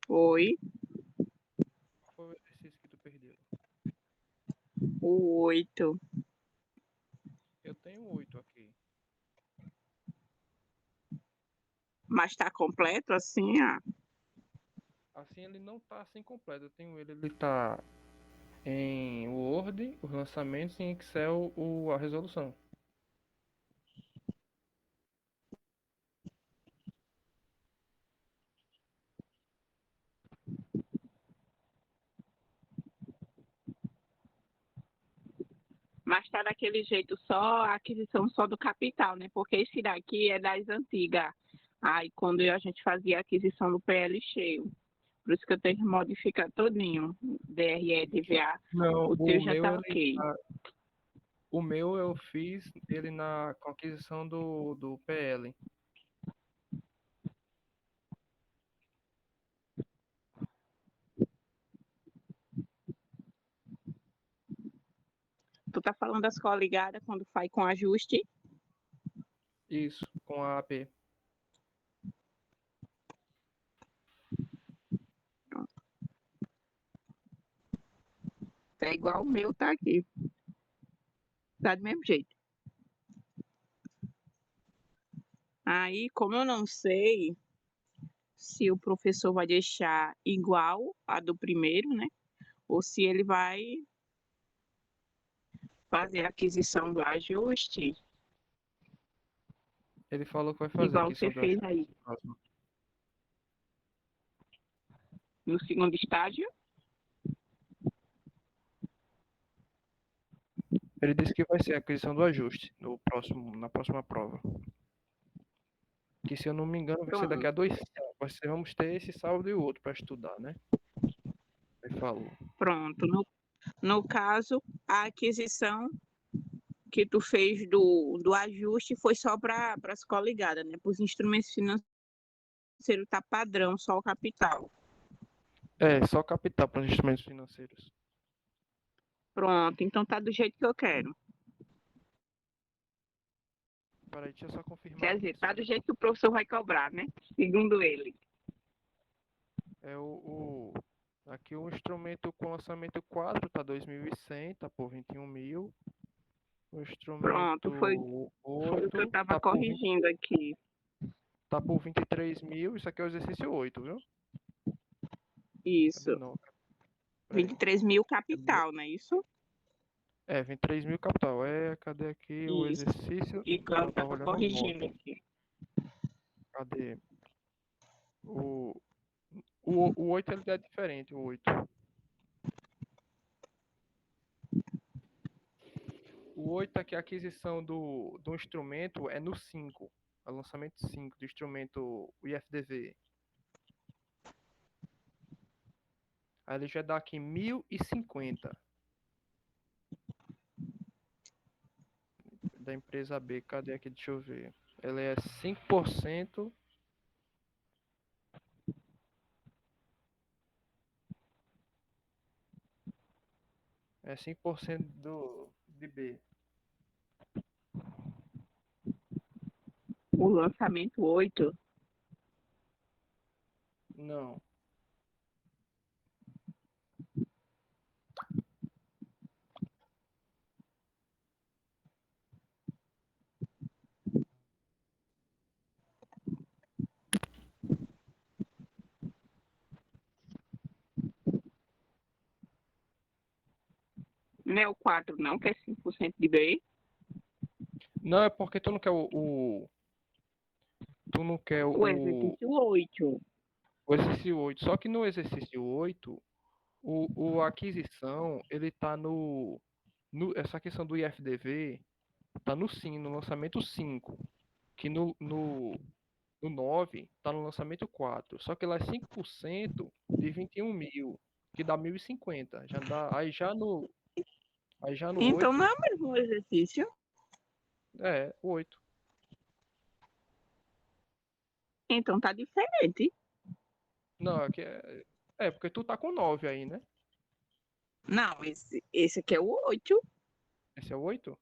Oi, Qual foi o exercício que tu perdeu? o 8. Eu tenho 8 aqui. Mas tá completo assim, Assim ele não tá assim completo. Eu tenho ele tá em Word, os lançamentos, e em Excel, a resolução. Mas tá daquele jeito só, a aquisição só do capital, né? Porque esse daqui é das antigas. Aí quando a gente fazia a aquisição do PL cheio. Por isso que eu tenho que modificar todinho. DRE, DVA. Não, O teu já tá ok. o meu eu fiz ele com a aquisição do PL. Tu tá falando das coligadas quando faz com ajuste? Isso, com a AP. É igual o meu tá aqui. Tá do mesmo jeito. Aí, como eu não sei se o professor vai deixar igual a do primeiro, né? Ou se ele vai fazer a aquisição do ajuste, Ele falou que vai fazer a igual você aquisição do fez ajuste aí no próximo. no segundo estágio. Ele disse que vai ser a aquisição do ajuste na próxima prova. Que se eu não me engano vai ser daqui Pronto, a 2 sábados. Vamos ter esse sábado e o outro para estudar, né? Ele falou. pronto. No caso, a aquisição que tu fez do ajuste foi só para as coligadas, né? Para os instrumentos financeiros tá padrão, só o capital. É, só capital para os instrumentos financeiros. Pronto, então tá do jeito que eu quero. Peraí, deixa eu só confirmar Quer aqui. dizer, Só tá um do minuto. jeito que o professor vai cobrar, né? Segundo ele. É aqui o instrumento com lançamento 4 tá 2.100, tá por 21 mil. O Pronto, instrumento foi o que eu 8 estava corrigindo aqui. tá por 23 mil. Isso aqui é o exercício 8, viu? Cadê Isso. não? Peraí. 23 mil Cadê? capital, não é isso? É, 23 mil capital. Cadê aqui o Isso. exercício? Igual eu Eu tava estava olhando o corrigindo 9. aqui. Cadê? O, o 8 ele é diferente, o 8. O 8 aqui, a aquisição do instrumento é no 5. É o lançamento 5 do instrumento IFDV. Aí ele já dá aqui 1.050 da empresa B. Cadê aqui? Deixa eu ver. Ela é 5%. É 5% de B. O lançamento 8. Não. Não é o 4 não, que é 5% de B. Não, é porque tu não quer tu não quer O exercício 8. o exercício 8. Só que no exercício 8, a aquisição, ele tá essa questão do IFDV tá no sim, no lançamento 5, que no 9 tá no lançamento 4. Só que lá é 5% de 21 mil, que dá 1.050. Já dá, aí já no Então não 8 é o mesmo exercício. é 8. Então tá diferente. Não, aqui é porque tu tá com 9 aí, né? Não, esse aqui é o 8. Esse é o 8?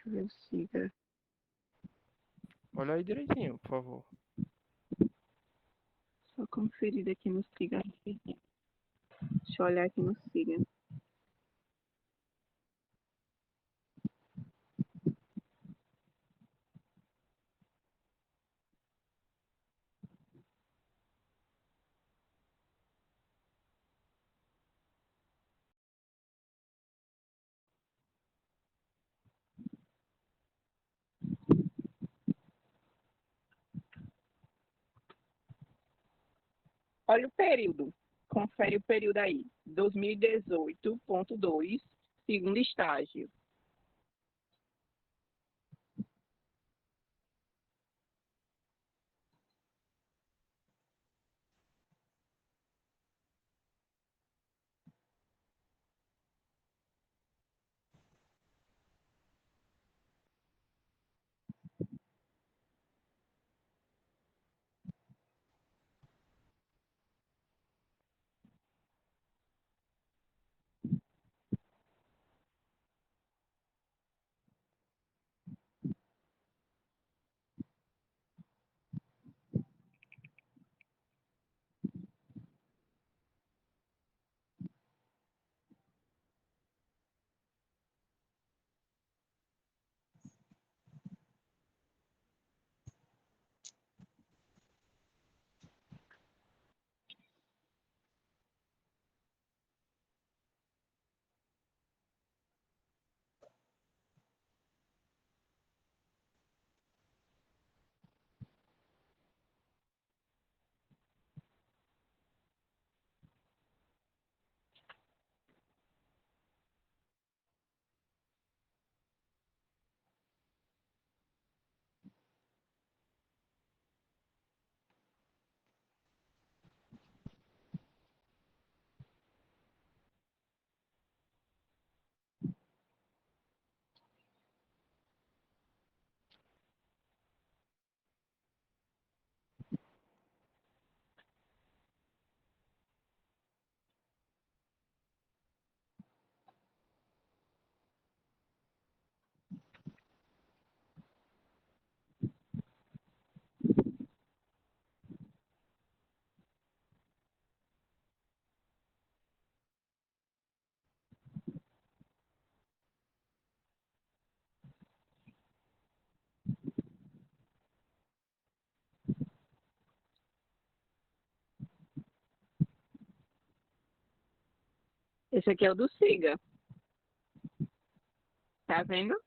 eu ver o Siga. Olha aí direitinho, por favor. Só conferir aqui no Siga. Deixa eu olhar aqui no Siga. Olha o período. Confere o período aí. 2018.2, segundo estágio. Esse aqui é o do Siga. Tá vendo?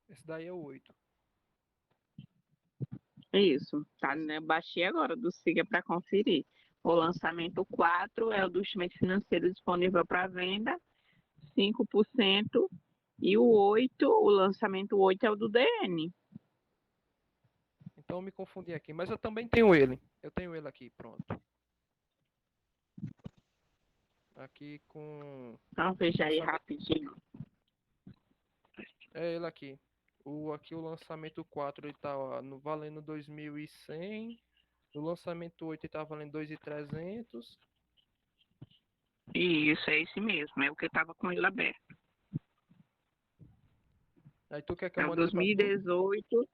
Esse daí é o 8. Isso. Tá, né? Baixei agora do Siga para conferir. O lançamento 4 é o do instrumento financeiro disponível para venda, 5%. E o 8, o lançamento 8 é o do DN. Então eu me confundi aqui. Mas eu também tenho ele. Eu tenho ele aqui, pronto. Aqui com Então veja aí lançamento. rapidinho. É ele aqui. Aqui o lançamento 4 ele tá ó, valendo 2.100. O lançamento 8 ele tá valendo 2.300. Isso, é esse mesmo. É o que eu estava com ele aberto. Aí tu quer que eu É o mande ele pra tu? 2018.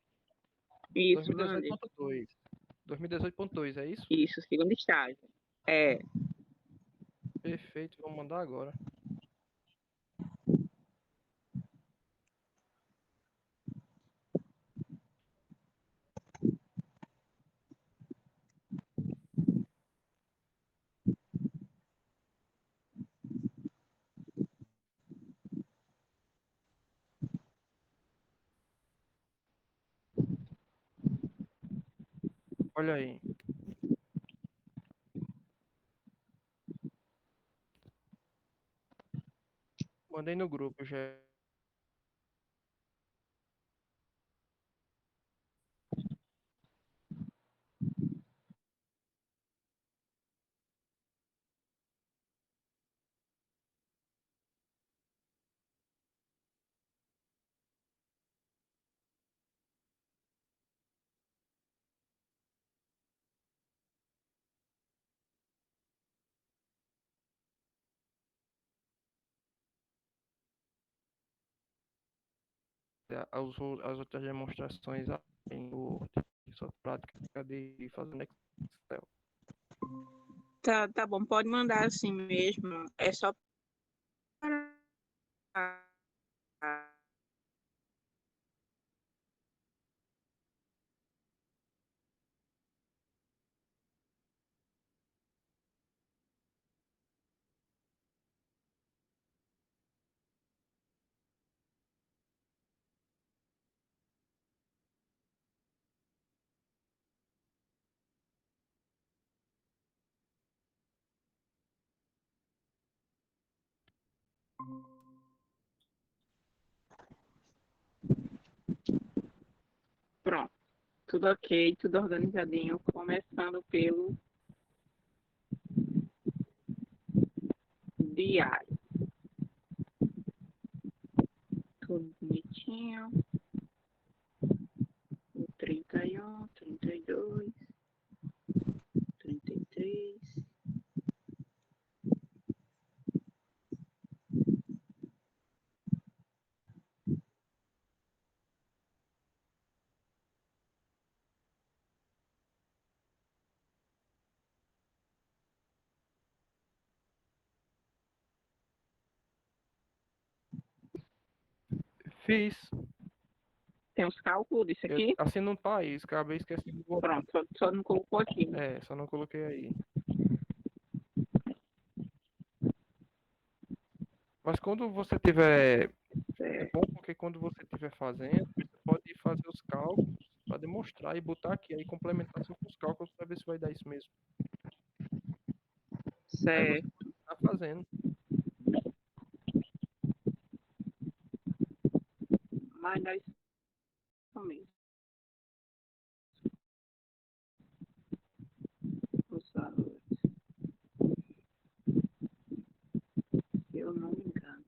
Isso, mande. 2018.2. 2018.2, é isso? Isso, segundo estágio. É. Perfeito, vou mandar agora. Olha aí. Mandei no grupo já. as outras demonstrações aí no sua prática de fazer no Excel. Tá bom, pode mandar assim mesmo. É só para pronto. Tudo ok, tudo organizadinho, começando pelo diário. Tudo bonitinho. O 31, 32, 33. Fiz. Tem os cálculos disso aqui? Assim não tá aí, acabei esquecendo de botar. Pronto, só não colocou aqui. Só não coloquei aí. Mas quando você tiver. É bom porque quando você estiver fazendo, você pode fazer os cálculos para demonstrar e botar aqui, aí complementar só com os cálculos para ver se vai dar isso mesmo. Aí você Certo. está fazendo. Mas nós mesmo. Os valores. Se eu não me engano.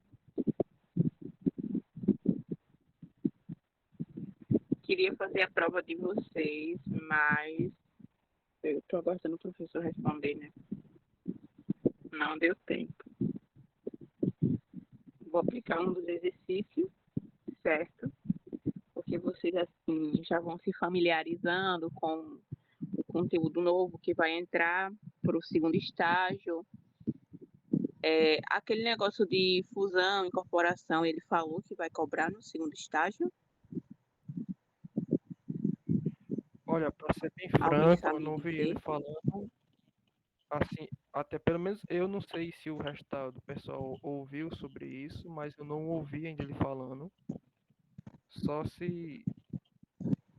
Queria fazer a prova de vocês, mas eu estou aguardando o professor responder, né? Não deu tempo. Vou aplicar um dos exercícios, certo? Porque vocês assim já vão se familiarizando com o conteúdo novo que vai entrar para o segundo estágio. Aquele negócio de fusão, incorporação, ele falou que vai cobrar no segundo estágio. Olha, para ser bem Alguém franco, eu sabe não vi ele dizer? falando assim, até pelo menos eu não sei se o resto do pessoal ouviu sobre isso, mas eu não ouvi ainda ele falando. Só se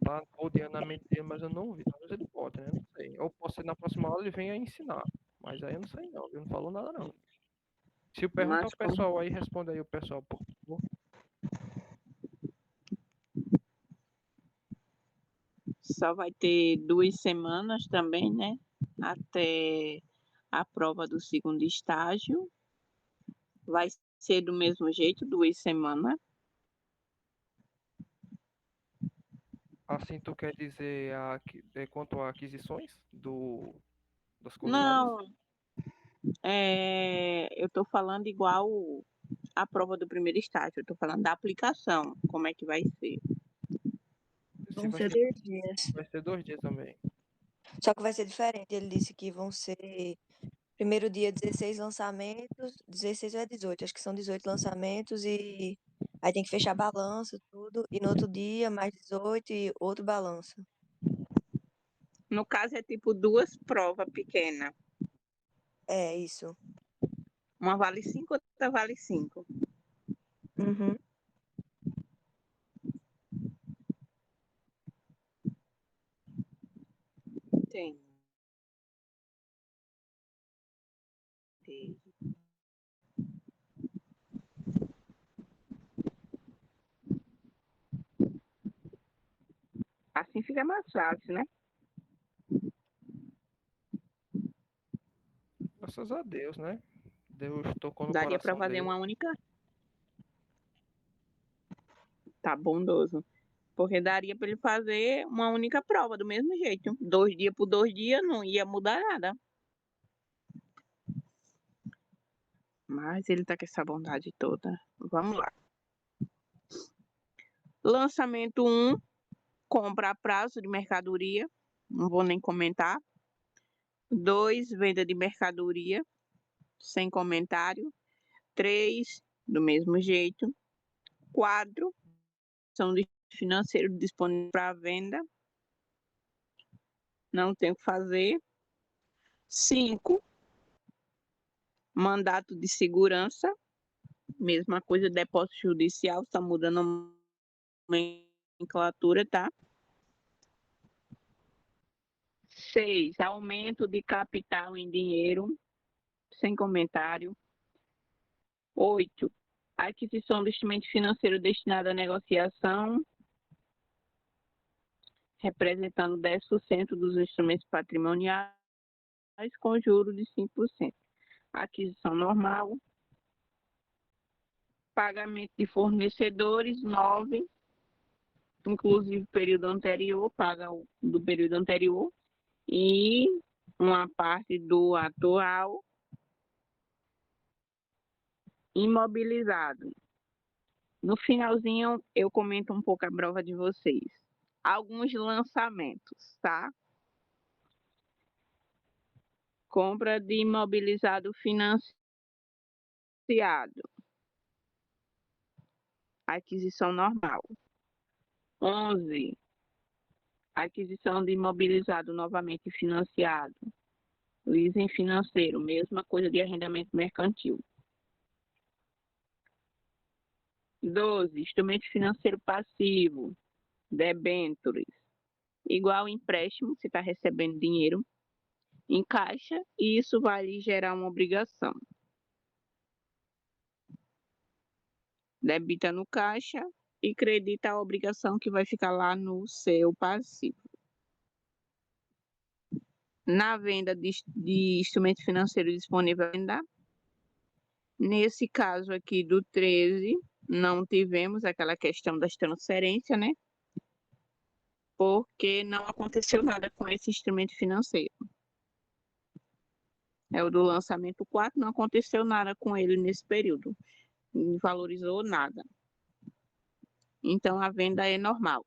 tá rodeando a mente dele, mas eu não ouvi. Talvez ele pode, né? Não sei. Ou pode ser na próxima aula ele venha ensinar. Mas aí eu não sei não, ele não falou nada não. Se eu perguntar Mas ao pessoal aí, responde aí o pessoal, por favor. só vai ter 2 semanas também, né? Até a prova do segundo estágio. Vai ser do mesmo jeito, 2 semanas. Assim tu quer dizer quanto a aquisições das culinárias? Não, eu estou falando igual a prova do primeiro estágio, eu estou falando da aplicação, como é que vai ser. Se Vão vai ser ser, 2 dias. vai ser 2 dias também. Só que vai ser diferente. Ele disse que vão ser. Primeiro dia, 16 lançamentos. 16 ou é 18? Acho que são 18 lançamentos e. Aí tem que fechar balanço, tudo. E no outro dia, mais 18 e outro balanço. No caso, é tipo 2 provas pequenas. É, isso. Uma vale 5, outra vale 5. Uhum. Tem. Assim fica mais fácil, né? Graças a Deus, né? Deus tocou no Daria para coração fazer dele. uma única. Tá bondoso. Porque daria para ele fazer uma única prova, do mesmo jeito. 2 dias por 2 dias não ia mudar nada. Mas ele tá com essa bondade toda. Vamos lá. Lançamento 1, compra a prazo de mercadoria, não vou nem comentar. 2, venda de mercadoria, sem comentário. 3, do mesmo jeito. 4, são de financeiro disponível para venda, não tem o que fazer. 5, mandato de segurança, mesma coisa, depósito judicial, está mudando a nomenclatura, tá? 6, aumento de capital em dinheiro, sem comentário. 8, aquisição do instrumento financeiro destinado à negociação, representando 10% dos instrumentos patrimoniais, com juros de 5%. Aquisição normal. Pagamento de fornecedores, 9, inclusive período anterior, paga do período anterior, e uma parte do atual. Imobilizado. No finalzinho, eu comento um pouco a prova de vocês. Alguns lançamentos, tá? Compra de imobilizado financiado. Aquisição normal. 11. Aquisição de imobilizado novamente financiado. Leasing financeiro, mesma coisa de arrendamento mercantil. 12. Instrumento financeiro passivo, debêntures. Igual empréstimo, você está recebendo dinheiro em caixa, e isso vai lhe gerar uma obrigação. Debita no caixa e credita a obrigação que vai ficar lá no seu passivo. Na venda de instrumento financeiro disponível a venda, nesse caso aqui do 13, não tivemos aquela questão das transferências, né? Porque não aconteceu nada com esse instrumento financeiro. É o do lançamento 4, não aconteceu nada com ele nesse período. Não valorizou nada. Então, a venda é normal.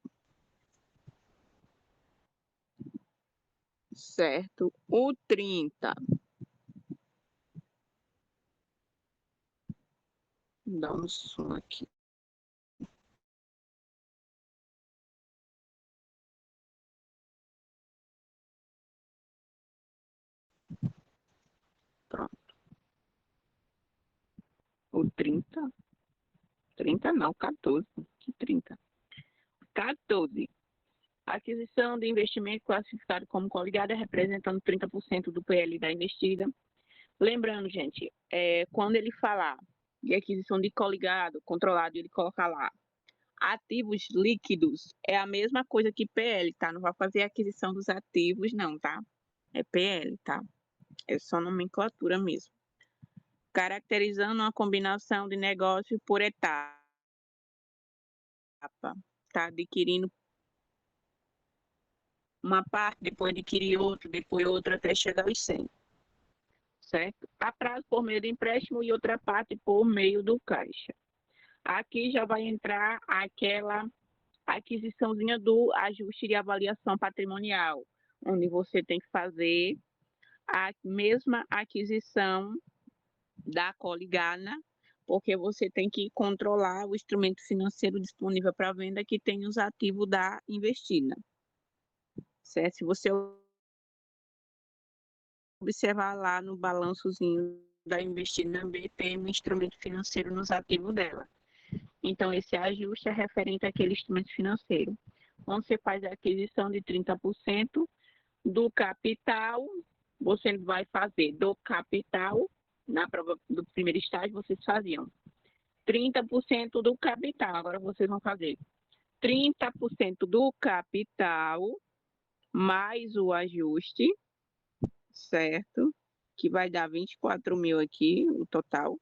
Certo. O 30. Vou dar um som aqui. Pronto. O 30. 30 não, 14. Que 30? 14. Aquisição de investimento classificado como coligada, representando 30% do PL da investida. Lembrando, gente, quando ele falar de aquisição de coligado, controlado, ele colocar lá ativos líquidos, é a mesma coisa que PL, tá? Não vai fazer aquisição dos ativos, não, tá? É PL, tá? É só nomenclatura mesmo. Caracterizando uma combinação de negócio por etapa. Tá adquirindo uma parte, depois adquirir outra, depois outra, até chegar aos 100. Certo? A prazo por meio do empréstimo e outra parte por meio do caixa. Aqui já vai entrar aquela aquisiçãozinha do ajuste de avaliação patrimonial, onde você tem que fazer a mesma aquisição da coligada, porque você tem que controlar o instrumento financeiro disponível para venda que tem os ativos da investida. Certo? Se você observar lá no balançozinho da investida B, tem um instrumento financeiro nos ativos dela. Então, esse ajuste é referente àquele instrumento financeiro. Quando você faz a aquisição de 30% do capital, você vai fazer do capital, na prova do primeiro estágio, vocês faziam 30% do capital. Agora vocês vão fazer 30% do capital mais o ajuste, certo? Que vai dar 24 mil aqui, o total.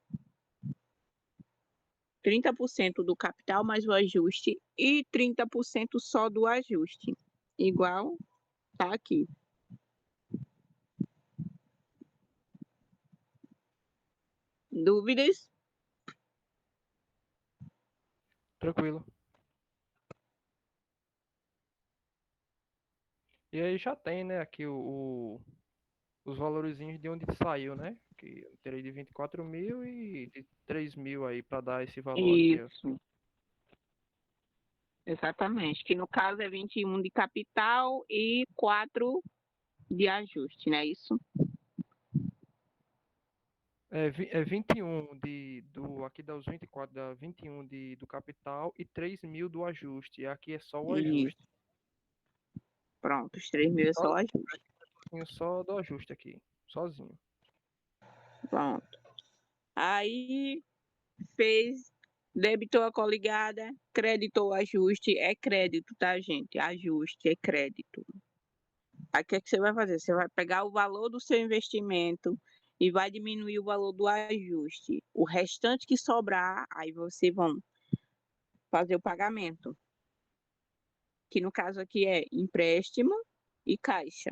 30% do capital mais o ajuste e 30% só do ajuste. Igual tá aqui. Dúvidas? Tranquilo. E aí já tem, né, aqui os valorzinhos de onde saiu, né? Que eu terei de 24 mil e de 3 mil aí para dar esse valor aqui, ó. Isso, exatamente. Que no caso é 21 de capital e 4 de ajuste, não é isso? É 21 aqui dá os 24, dá 21 do capital e 3 mil do ajuste. E aqui é só o ajuste. Isso. Pronto, os 3 mil é Só, só ajuste. só do ajuste aqui, sozinho. Pronto. Aí fez, debitou a coligada, creditou o ajuste, é crédito, tá, gente? Ajuste é crédito. Aí o que é que você vai fazer? Você vai pegar o valor do seu investimento e vai diminuir o valor do ajuste. O restante que sobrar, aí você vão fazer o pagamento, que no caso aqui é empréstimo e caixa.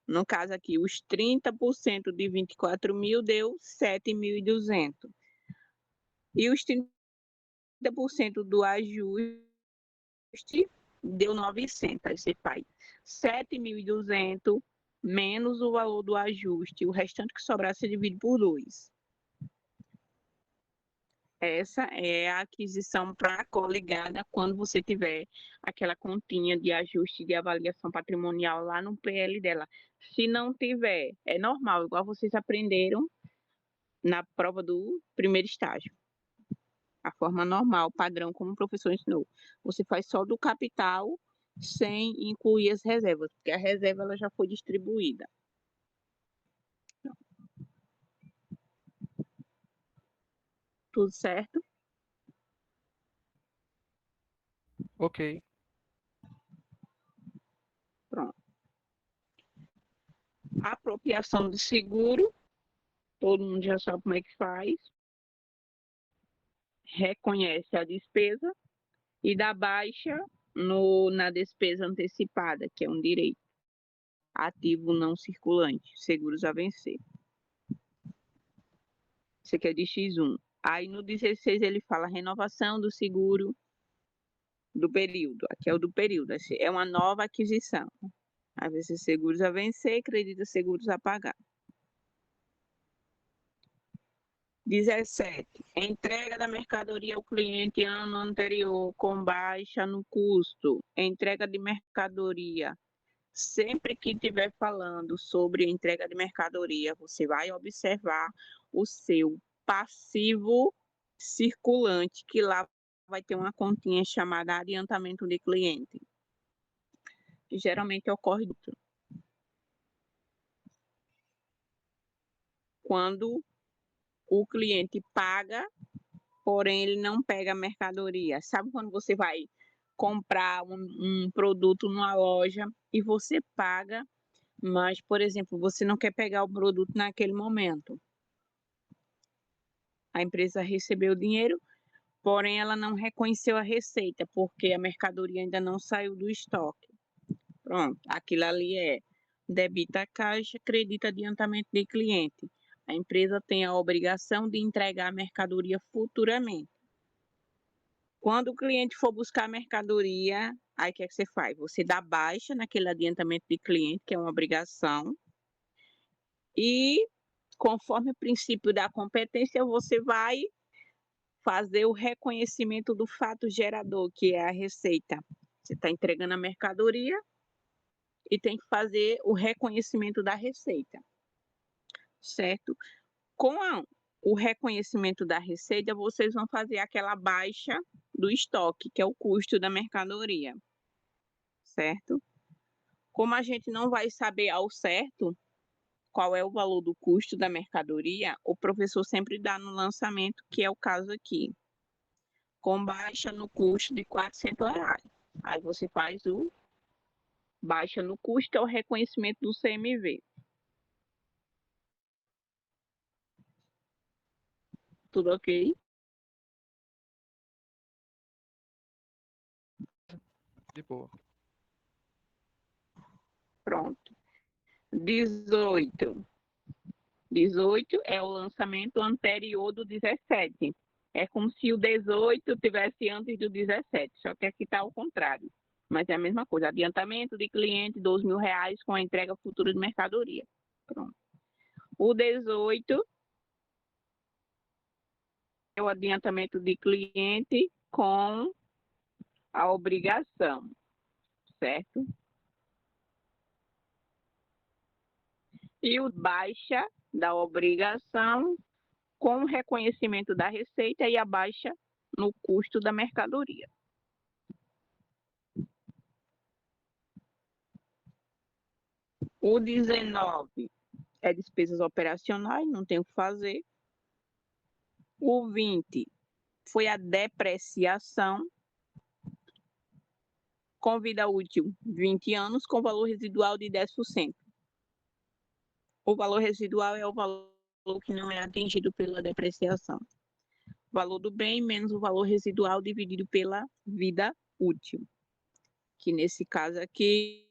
No caso aqui, os 30% de 24 mil deu 7.200. E os 30% do ajuste deu 900. Aí você faz 7.200 menos o valor do ajuste. O restante que sobrar você divide por 2. Essa é a aquisição para coligada quando você tiver aquela continha de ajuste de avaliação patrimonial lá no PL dela. Se não tiver, é normal, igual vocês aprenderam na prova do primeiro estágio. A forma normal, padrão, como o professor ensinou. Você faz só do capital sem incluir as reservas, porque a reserva ela já foi distribuída. Tudo certo? Ok. Pronto. Apropriação de seguro, todo mundo já sabe como é que faz. Reconhece a despesa e dá baixa na despesa antecipada, que é um direito. Ativo não circulante, seguros a vencer. Isso aqui é de X1. Aí no 16 ele fala renovação do seguro do período. Aqui é o do período. É uma nova aquisição. Às vezes seguros a vencer, acredita seguros a pagar. 17. Entrega da mercadoria ao cliente ano anterior com baixa no custo. Entrega de mercadoria. Sempre que estiver falando sobre entrega de mercadoria, você vai observar o seu passivo circulante, que lá vai ter uma continha chamada adiantamento de cliente, que geralmente ocorre quando o cliente paga, porém ele não pega a mercadoria. Sabe quando você vai comprar um produto numa loja e você paga, mas, por exemplo, você não quer pegar o produto naquele momento. A empresa recebeu o dinheiro, porém ela não reconheceu a receita, porque a mercadoria ainda não saiu do estoque. Pronto, aquilo ali é debita a caixa, acredita adiantamento de cliente. A empresa tem a obrigação de entregar a mercadoria futuramente. Quando o cliente for buscar a mercadoria, aí o que é que você faz? Você dá baixa naquele adiantamento de cliente, que é uma obrigação, e conforme o princípio da competência, você vai fazer o reconhecimento do fato gerador, que é a receita. Você está entregando a mercadoria e tem que fazer o reconhecimento da receita, certo? O reconhecimento da receita, vocês vão fazer aquela baixa do estoque, que é o custo da mercadoria, certo? Como a gente não vai saber ao certo qual é o valor do custo da mercadoria, o professor sempre dá no lançamento, que é o caso aqui, com baixa no custo de R$ 400. Aí você faz o baixa no custo, é o reconhecimento do CMV. Tudo ok? De boa. Pronto. 18. 18 é o lançamento anterior do 17. É como se o 18 tivesse antes do 17, só que aqui está ao contrário. Mas é a mesma coisa, adiantamento de cliente, R$ 2.000 com a entrega futura de mercadoria. Pronto. O 18 é o adiantamento de cliente com a obrigação, certo? E o baixa da obrigação com o reconhecimento da receita e a baixa no custo da mercadoria. O 19 é despesas operacionais, não tem o que fazer. O 20 foi a depreciação com vida útil 20 anos, com valor residual de 10%. O valor residual é o valor que não é atingido pela depreciação. O valor do bem menos o valor residual dividido pela vida útil, que nesse caso aqui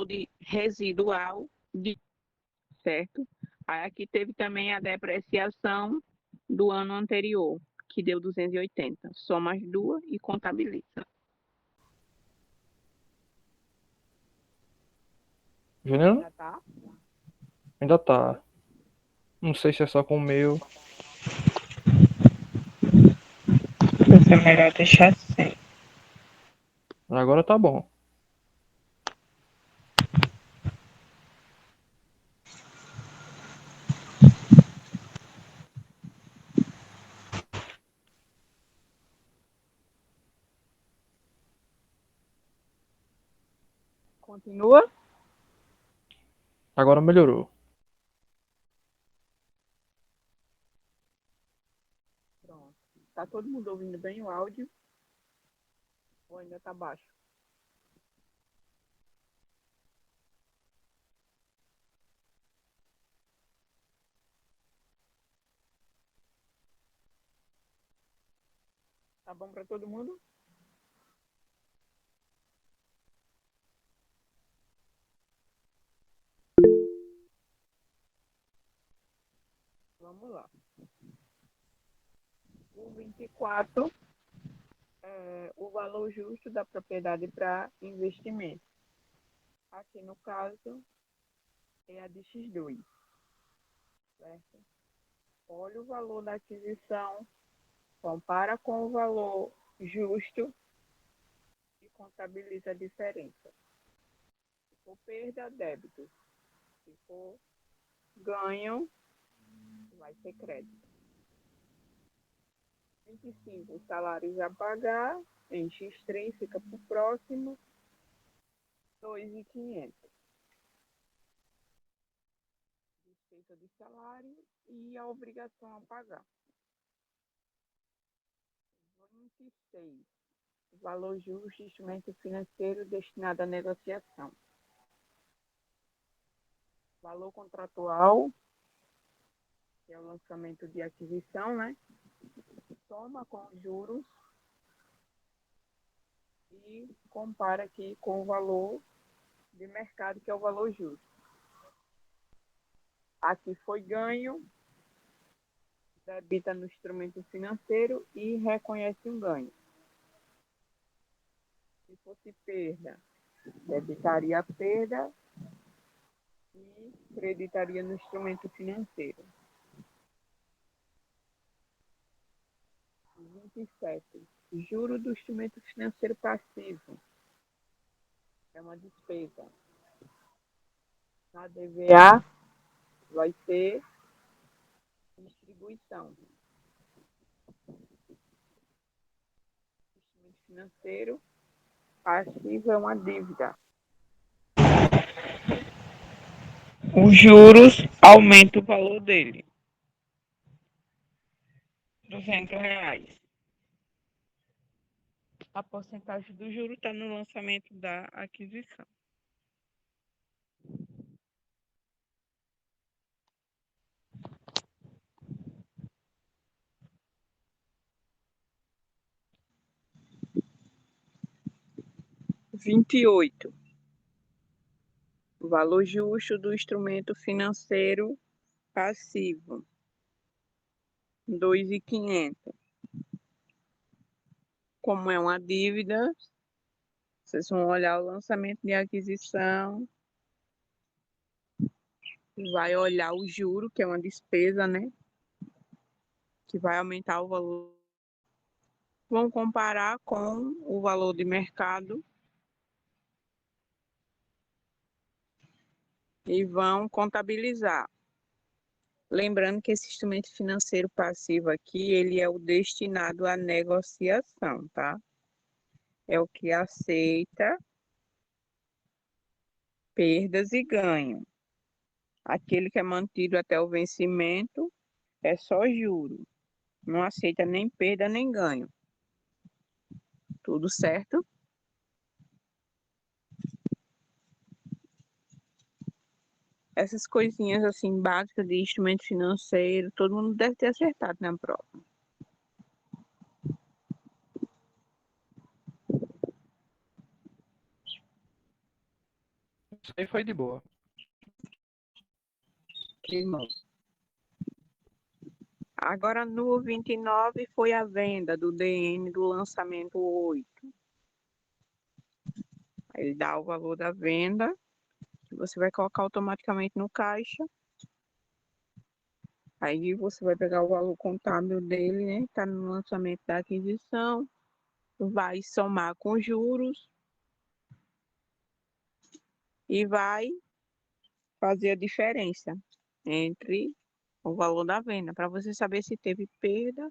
de residual, certo? Aí aqui teve também a depreciação do ano anterior, que deu 280. Soma as duas e contabiliza. Juliano? Já tá? Ainda tá. Não sei se é só com o meu. Mas é melhor deixar assim. Agora tá bom. Continua? Agora melhorou. Pronto. Tá todo mundo ouvindo bem o áudio? Ou ainda tá baixo? Tá bom para todo mundo? Vamos lá. O 24 é o valor justo da propriedade para investimento. Aqui no caso é a de X2, certo? Olha o valor da aquisição, compara com o valor justo e contabiliza a diferença. Se for perda, débito. Se for ganho, vai ser crédito. 25, salários a pagar, em X3 fica para o próximo, 2.500. Despesa de salário e a obrigação a pagar. 26, valor justo, instrumento financeiro destinado à negociação. Valor contratual, que é o lançamento de aquisição, né? Soma com os juros e compara aqui com o valor de mercado, que é o valor justo. Aqui foi ganho, debita no instrumento financeiro e reconhece um ganho. Se fosse perda, debitaria a perda e creditaria no instrumento financeiro. 27. Juro do instrumento financeiro passivo. É uma despesa. Na DVA vai ser distribuição. Instrumento financeiro passivo é uma dívida. Os juros aumentam o valor dele. R$ 200. A porcentagem do juro está no lançamento da aquisição. R$ 28. valor justo do instrumento financeiro passivo, 2.500. Como é uma dívida, vocês vão olhar o lançamento de aquisição, vai olhar o juro, que é uma despesa, né? Que vai aumentar o valor. Vão comparar com o valor de mercado e vão contabilizar. Lembrando que esse instrumento financeiro passivo aqui, ele é o destinado à negociação, tá? É o que aceita perdas e ganho. Aquele que é mantido até o vencimento é só juro. Não aceita nem perda nem ganho. Tudo certo? Essas coisinhas assim básicas de instrumento financeiro, todo mundo deve ter acertado na prova. Isso aí foi de boa. Irmão. Agora no 29 foi a venda do DN do lançamento 8. Aí ele dá o valor da venda, que você vai colocar automaticamente no caixa. Aí você vai pegar o valor contábil dele, né? Tá no lançamento da aquisição, vai somar com juros e vai fazer a diferença entre o valor da venda, para você saber se teve perda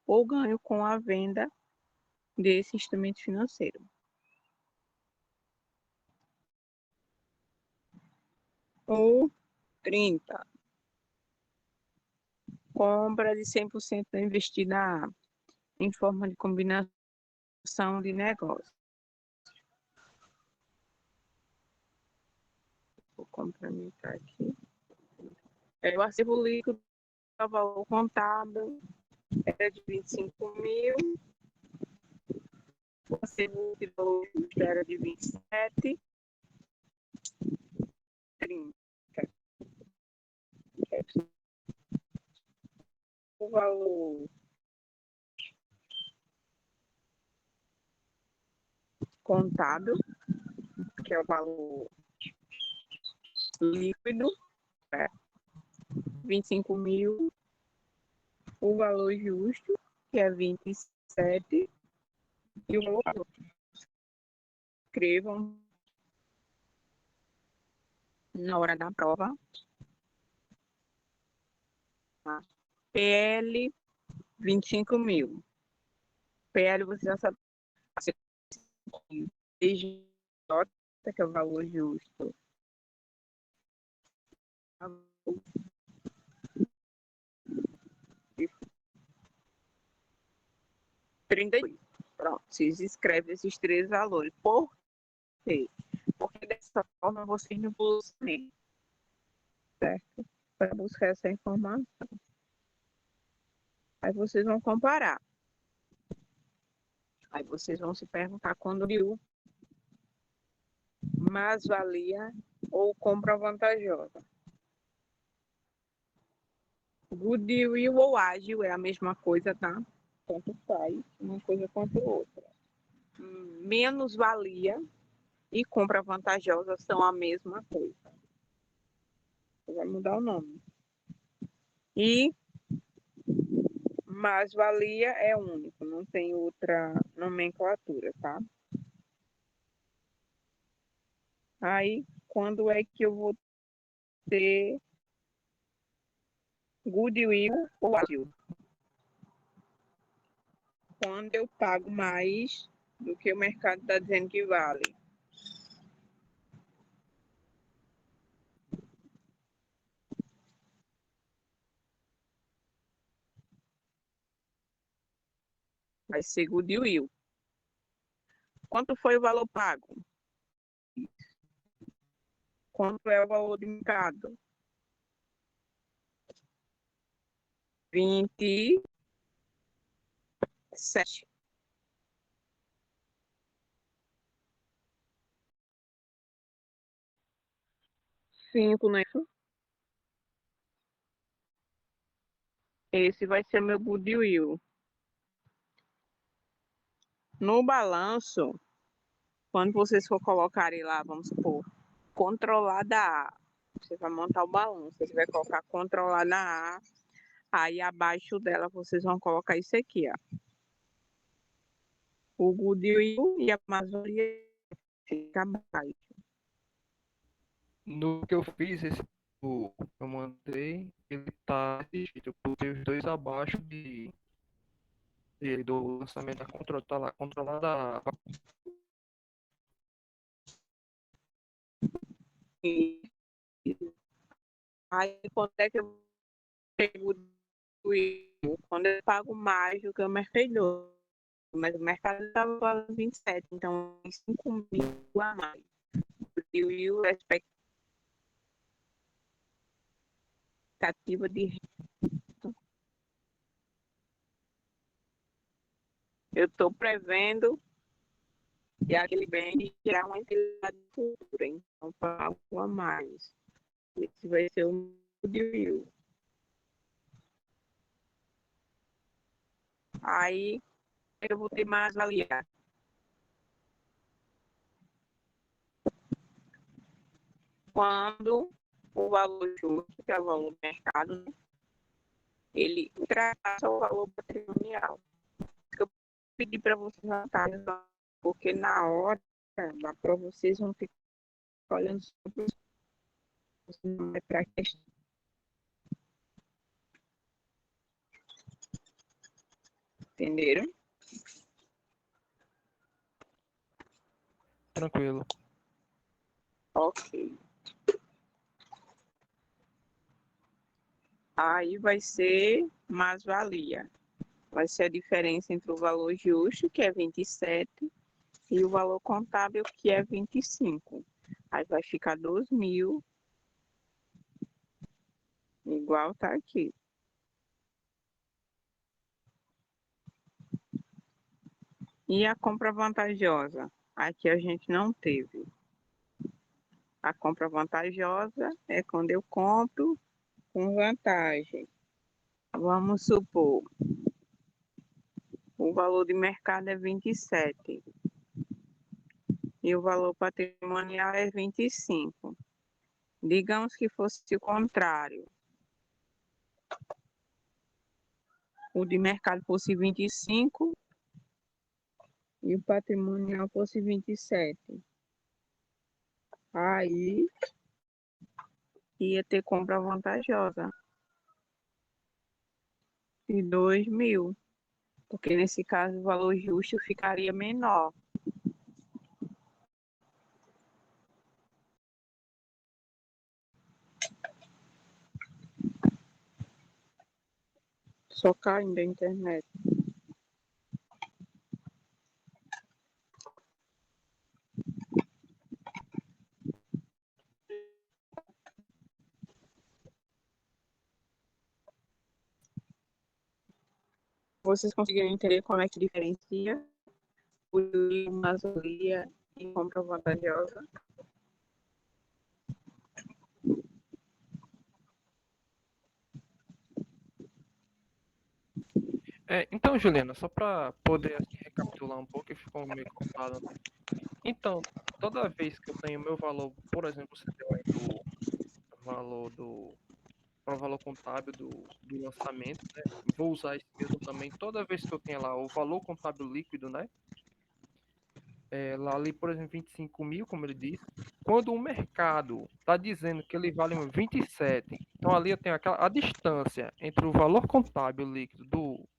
ou ganho com a venda desse instrumento financeiro. O 30. Compra de 100% da investida em forma de combinação de negócio. Vou complementar aqui. O acervo líquido do valor contábil era de 25.000. O acervo líquido era de 27. 30. O valor contábil, que é o valor líquido, né? 25.000. O valor justo, que é 27. E o valor. Escrevam na hora da prova. Tá? PL, 25.000. PL você já sabe. PJ, que é o valor justo. 32. Pronto, vocês escrevem esses três valores. Por quê? Porque dessa forma vocês não buscam, certo? Para buscar essa informação. Aí vocês vão comparar. Aí vocês vão se perguntar quando viu mais-valia ou compra vantajosa. Goodwill ou ágil é a mesma coisa, tá? Tanto faz uma coisa quanto outra. Menos-valia e compra vantajosa são a mesma coisa. Vai mudar o nome. E mais-valia é único, não tem outra nomenclatura, tá? Aí, quando é que eu vou ter goodwill ou ágil? Quando eu pago mais do que o mercado está dizendo que vale. Vai ser goodwill. Quanto foi o valor pago? Quanto é o valor de mercado? 27. 5, né? Esse vai ser meu goodwill. No balanço, quando vocês for colocarem lá, vamos supor, controlada A, você vai montar o balanço, você vai colocar controlada A, aí abaixo dela vocês vão colocar isso aqui, ó. O goodwill e a mais-valia fica abaixo. No que eu fiz, eu mandei, ele tá desse jeito. Eu botei os dois abaixo do lançamento da controle, tá lá, controlada. E aí, quando é que eu pego o goodwill? Quando eu pago mais do que o mercado, mas o mercado estava 27, então 5 mil a mais. O goodwill é expectativa de. Eu estou prevendo que aquele bem de gerar uma utilidade futura, então pago a mais. Esse vai ser o goodwill. Aí eu vou ter mais valia. Quando o valor justo, que é o valor do mercado, né, ele ultrapassa o valor patrimonial. Eu pedi para vocês anotarem, porque na hora da prova vocês vão ficar olhando sobre isso, não é para questão. Entenderam? Tranquilo. Ok. Aí vai ser mais-valia. Vai ser a diferença entre o valor justo, que é 27, e o valor contábil, que é 25. Aí vai ficar 2.000, igual tá aqui. E a compra vantajosa? Aqui a gente não teve. A compra vantajosa é quando eu compro com vantagem. Vamos supor, o valor de mercado é 27 e o valor patrimonial é 25. Digamos que fosse o contrário. O de mercado fosse 25 e o patrimonial fosse 27. Aí ia ter compra vantajosa de 2.000, porque nesse caso o valor justo ficaria menor. Só caindo da internet. Vocês conseguiram entender como é que diferencia o mais-valia e compra vantajosa? Então, Juliana, só para poder assim, recapitular um pouco, que ficou meio cortado, né? Então, toda vez que eu tenho meu valor, por exemplo, você deu aí do valor para o valor contábil do lançamento, né? Vou usar esse mesmo também. Toda vez que eu tenho lá o valor contábil líquido, né? Lá ali, por exemplo, 25 mil, como ele disse. Quando o mercado está dizendo que ele vale 27, então ali eu tenho a distância entre o valor contábil líquido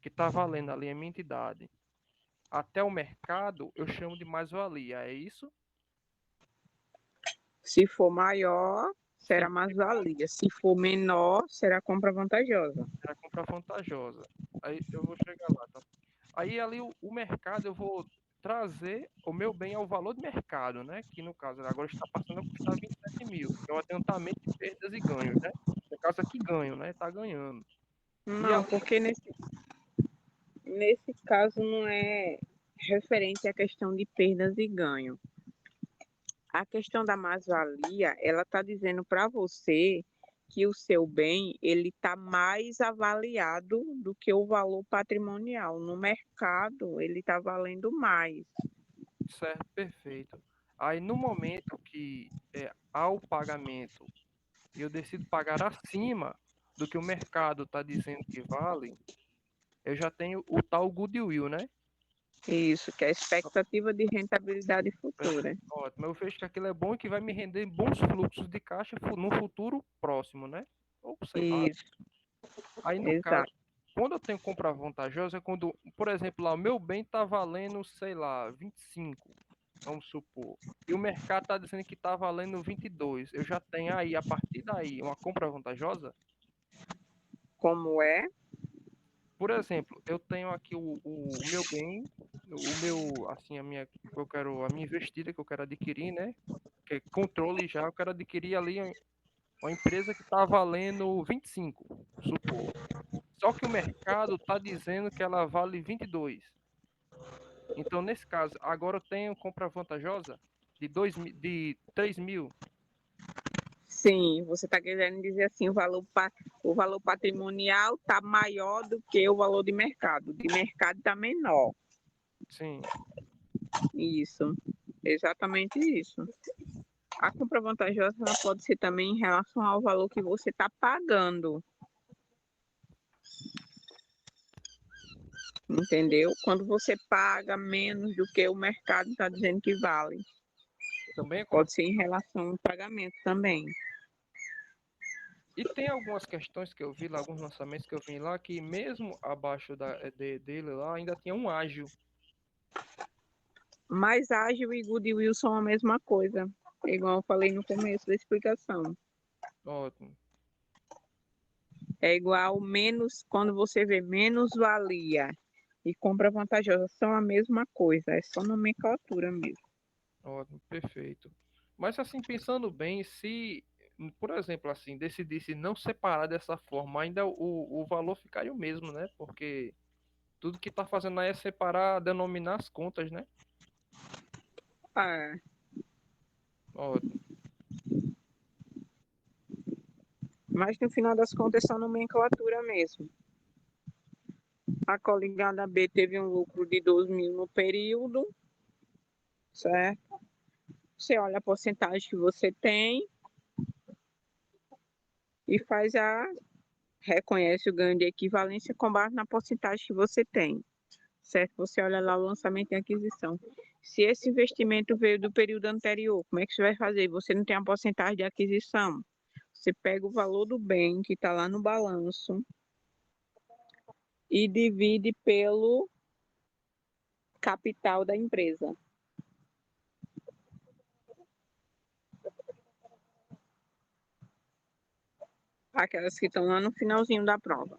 que está valendo ali a minha entidade até o mercado, eu chamo de mais-valia, é isso? Se for maior, será mais-valia. Se for menor, será compra vantajosa. Será compra vantajosa. Aí eu vou chegar lá, tá? Aí ali o mercado, eu vou trazer o meu bem ao valor de mercado, né? Que no caso agora está passando a custar 27 mil. Que é o adiantamento de perdas e ganhos, né? No caso aqui ganho, né? Tá ganhando. Não, porque nesse caso não é referente à questão de perdas e ganho. A questão da mais-valia, ela está dizendo para você que o seu bem ele está mais avaliado do que o valor patrimonial. No mercado, ele está valendo mais. Certo, perfeito. Aí no momento que há o pagamento e eu decido pagar acima do que o mercado está dizendo que vale, eu já tenho o tal goodwill, né? Isso, que é a expectativa de rentabilidade É, futura. ótimo. Eu vejo que aquilo é bom e que vai me render bons fluxos de caixa no futuro próximo, né? Ou sei lá. Isso, Aí no caso, exato. quando eu tenho compra vantajosa, é quando, por exemplo, lá o meu bem está valendo, sei lá, 25, vamos supor. E o mercado está dizendo que está valendo 22. Eu já tenho aí, a partir daí, uma compra vantajosa? Como é? Por exemplo, eu tenho aqui o meu bem, o meu, assim, a minha investida que eu quero adquirir, né? Que é controle já, eu quero adquirir ali uma empresa que está valendo 25, supor. Só que o mercado está dizendo que ela vale 22. Então, nesse caso, agora eu tenho compra vantajosa de 3 mil. Sim, você está querendo dizer assim, o valor patrimonial está maior do que o valor de mercado. De mercado está menor. Sim, Isso, exatamente isso. A compra vantajosa ela pode ser também em relação ao valor que você está pagando, entendeu? Quando você paga menos do que o mercado está dizendo que vale. também é compra. Pode ser em relação ao pagamento também. E tem algumas questões que eu vi lá, alguns lançamentos que eu vi lá, que mesmo abaixo dele lá, ainda tinha um ágil. Mas ágil e goodwill são a mesma coisa, igual eu falei no começo da explicação. Ótimo. É igual menos, quando você vê menos valia e compra vantajosa, são a mesma coisa, é só nomenclatura mesmo. Ótimo, perfeito. Mas assim, pensando bem, se, por exemplo, assim, decidisse não separar dessa forma, ainda o valor ficaria o mesmo, né? Porque tudo que está fazendo aí é separar, denominar as contas, né? Ah, Ótimo. mas no final das contas é só nomenclatura mesmo. A coligada B teve um lucro de 12 mil no período, certo? Você olha a porcentagem que você tem e reconhece o ganho de equivalência com base na porcentagem que você tem, certo? Você olha lá o lançamento e aquisição. Se esse investimento veio do período anterior, como é que você vai fazer? Você não tem a porcentagem de aquisição. Você pega o valor do bem que está lá no balanço e divide pelo capital da empresa. Aquelas que estão lá no finalzinho da prova.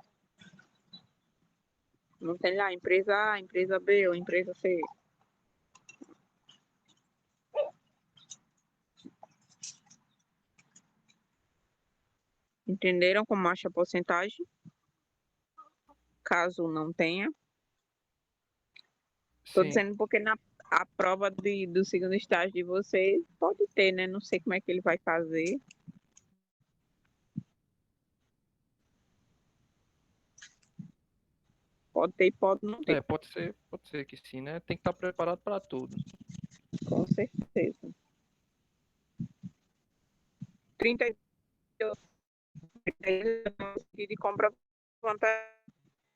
Não tem lá empresa A, empresa B ou empresa C. Entenderam como acha a porcentagem? Caso não tenha. Estou Sim. dizendo porque na a prova do segundo estágio de vocês pode ter, né? Não sei como é que ele vai fazer. Pode ter e pode não ter, Pode ser que sim, né? Tem que estar preparado para tudo. com certeza. 32% de compra vantagem,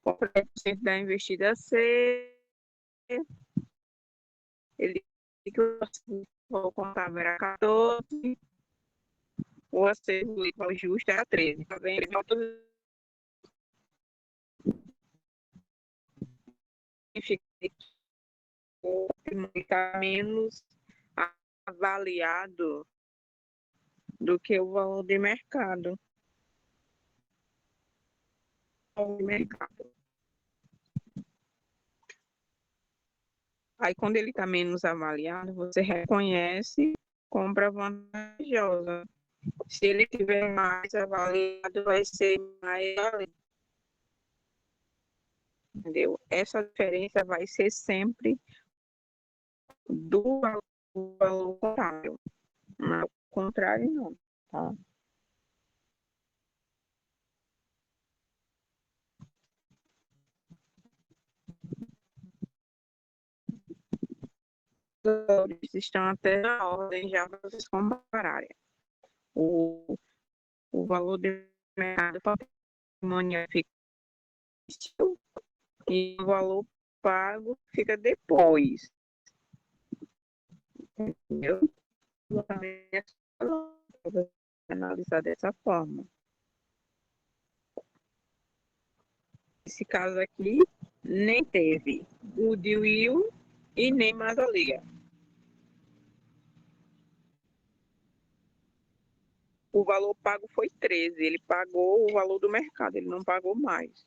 40% da investida C. Ele que o contábil era 14, o acervo igual justo era 13. Tá vendo? Significa que o patrimônio está menos avaliado do que o valor de mercado. Aí, quando ele está menos avaliado, você reconhece compra vantajosa. Se ele tiver mais avaliado, vai ser mais valioso. Entendeu? Essa diferença vai ser sempre do valor contábil. Não é o contrário, não, tá? Os valores estão até na ordem já para vocês compararem. O, o valor de mercado patrimonial fica e o valor pago fica depois, entendeu? Analisar dessa forma. Esse caso aqui nem teve o de Will e nem Madolia. O valor pago foi 13, ele pagou o valor do mercado, ele não pagou mais.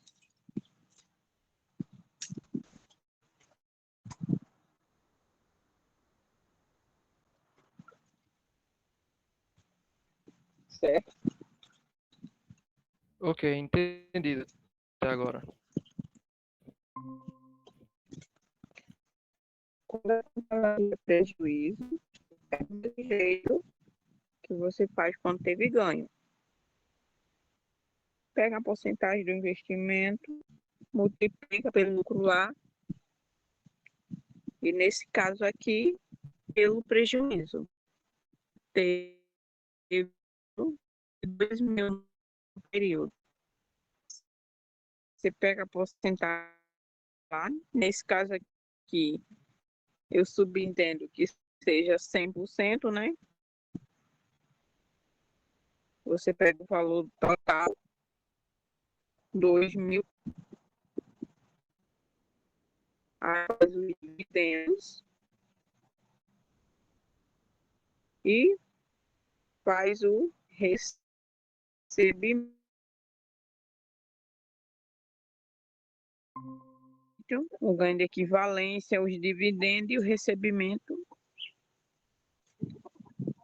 Certo? Ok, entendido até agora. Quando a companhia prejuízo, é do jeito que você faz quando teve ganho. Pega a porcentagem do investimento, multiplica pelo lucro lá, e nesse caso aqui, pelo prejuízo. Teve 2.000 no período. Você pega a porcentagem lá, nesse caso aqui, eu subentendo que seja 100%, né? Você pega o valor total, 2.000, aí faz os dividendos e faz o recebimento, o ganho de equivalência, os dividendos e o recebimento,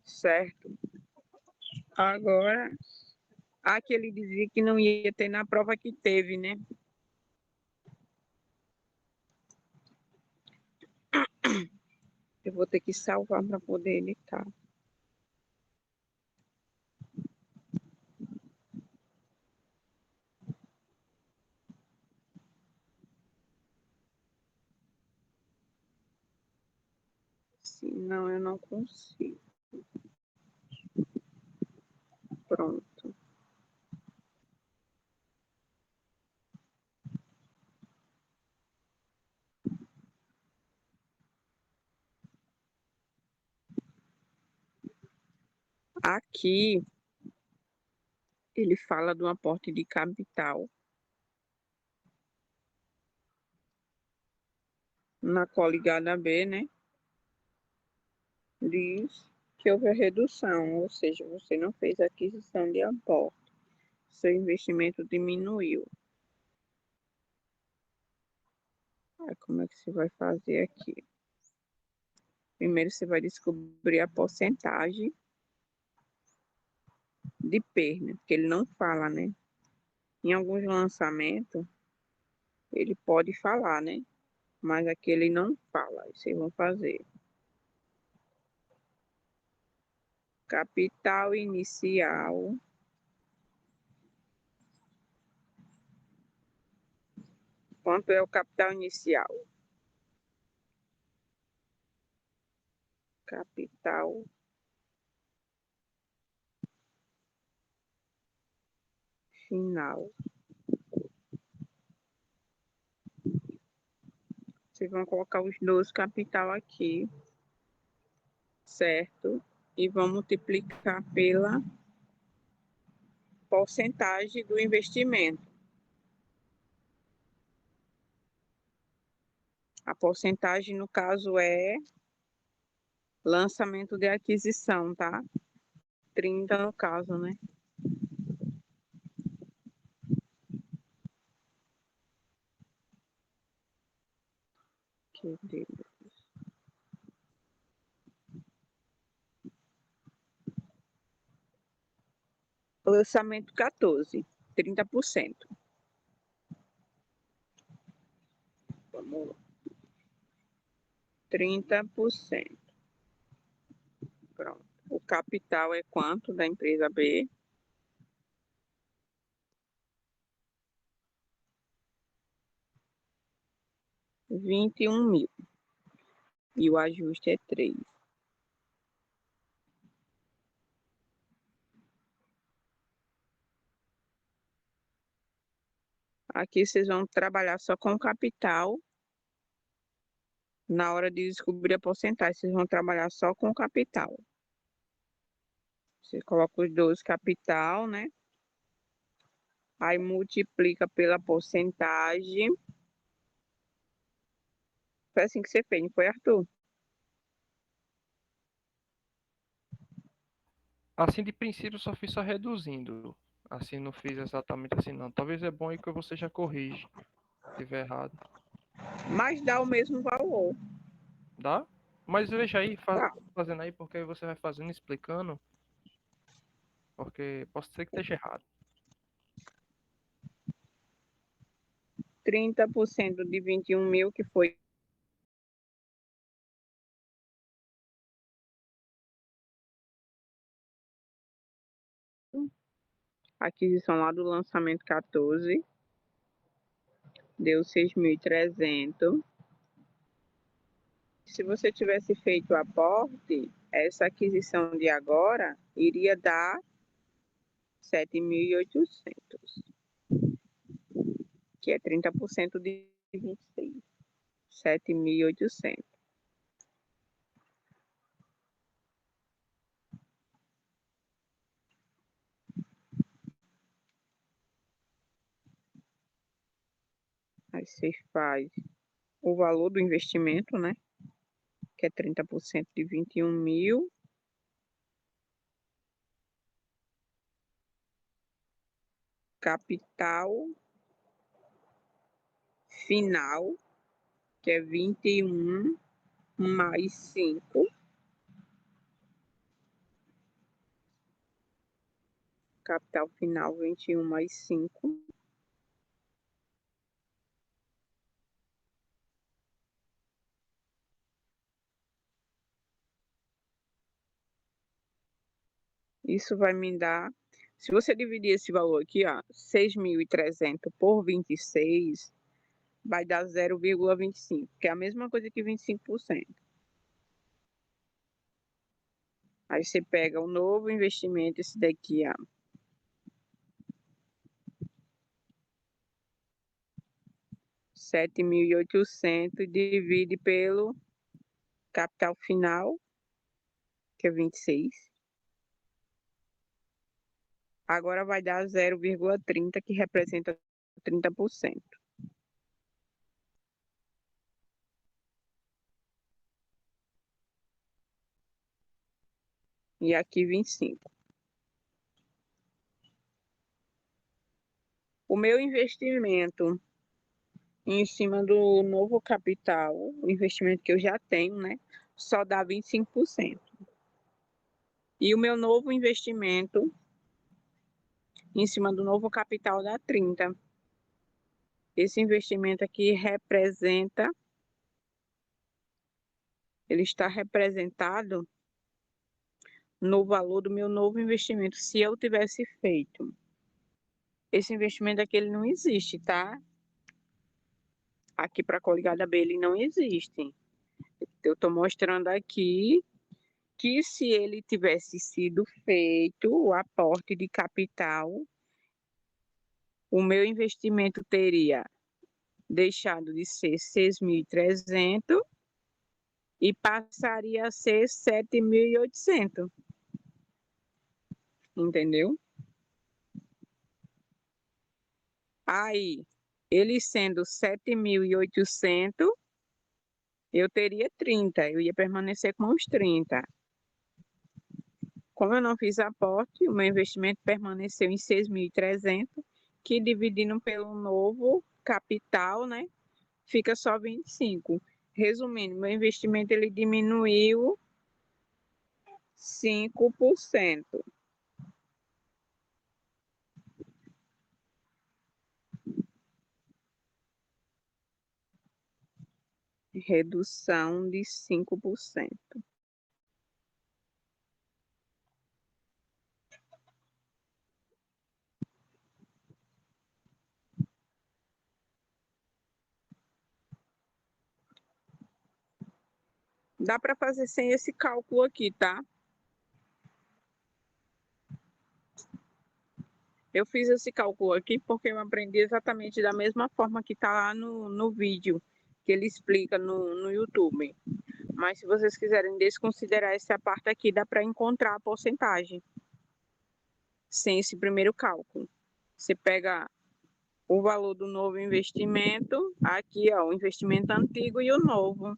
certo? Agora, aqui ele dizia que não ia ter na prova que teve, né? Eu vou ter que salvar para poder editar. Senão eu não consigo. Pronto. Aqui ele fala de um aporte de capital na coligada B, né? Diz que houve a redução, ou seja, você não fez aquisição de aporte, seu investimento diminuiu. Aí como é que você vai fazer aqui? Primeiro você vai descobrir a porcentagem de perda, porque ele não fala, né? Em alguns lançamentos ele pode falar, né? Mas aqui ele não fala. Aí vocês vão fazer capital inicial quanto é o capital inicial? Capital final. Vocês vão colocar os dois capital aqui, certo? E vão multiplicar pela porcentagem do investimento. A porcentagem, no caso, é lançamento de aquisição, tá? 30 no caso, né? Que Deus. Lançamento 14, 30%. Vamos lá. 30%. Pronto. O capital é quanto da empresa B? R$ 21.000. E o ajuste é 3. Aqui vocês vão trabalhar só com o capital. Na hora de descobrir a porcentagem, vocês vão trabalhar só com o capital. Você coloca os dois capital, né? Aí multiplica pela porcentagem. Foi assim que você fez, não foi, Arthur? Assim, de princípio, só fiz só reduzindo. Assim, não fiz exatamente assim, não. Talvez é bom aí que você já corrige, se tiver errado. Mas dá o mesmo valor. Dá? Mas veja aí, Tá. fazendo aí, porque aí você vai fazendo, e explicando, porque posso ser que esteja errado. 30% de 21.000, que foi a aquisição lá do lançamento 14, deu 6.300. Se você tivesse feito o aporte, essa aquisição de agora iria dar 7.800, que é 30% de 26. 7.800. Aí você faz o valor do investimento, né? Que é 30% de 21.000. Capital final, que é 21 mais 5. Capital final, 21 mais 5. Isso vai me dar, se você dividir esse valor aqui, ó, 6.300 por 26, vai dar 0,25, que é a mesma coisa que 25%. Aí você pega o novo investimento, esse daqui, ó, 7.800, divide pelo capital final, que é 26. Agora vai dar 0,30, que representa 30%. E aqui 25. O meu investimento em cima do novo capital, o investimento que eu já tenho, né, só dá 25%. E o meu novo investimento em cima do novo capital dá 30%. Esse investimento aqui representa, ele está representado no valor do meu novo investimento, se eu tivesse feito. Esse investimento aqui, ele não existe, tá? Aqui para a Coligada B, ele não existe. Eu estou mostrando aqui que se ele tivesse sido feito o aporte de capital, o meu investimento teria deixado de ser 6.300 e passaria a ser 7.800. Entendeu? Aí, ele sendo 7.800, eu teria 30, eu ia permanecer com os 30. Como eu não fiz aporte, o meu investimento permaneceu em 6.300, que dividindo pelo novo capital, né, fica só 25. Resumindo, meu investimento ele diminuiu 5%. Redução de 5%. Dá para fazer sem esse cálculo aqui, tá? Eu fiz esse cálculo aqui porque eu aprendi exatamente da mesma forma que está lá no vídeo que ele explica no YouTube. Mas se vocês quiserem desconsiderar essa parte aqui, dá para encontrar a porcentagem sem esse primeiro cálculo. Você pega o valor do novo investimento, aqui ó, o investimento antigo e o novo.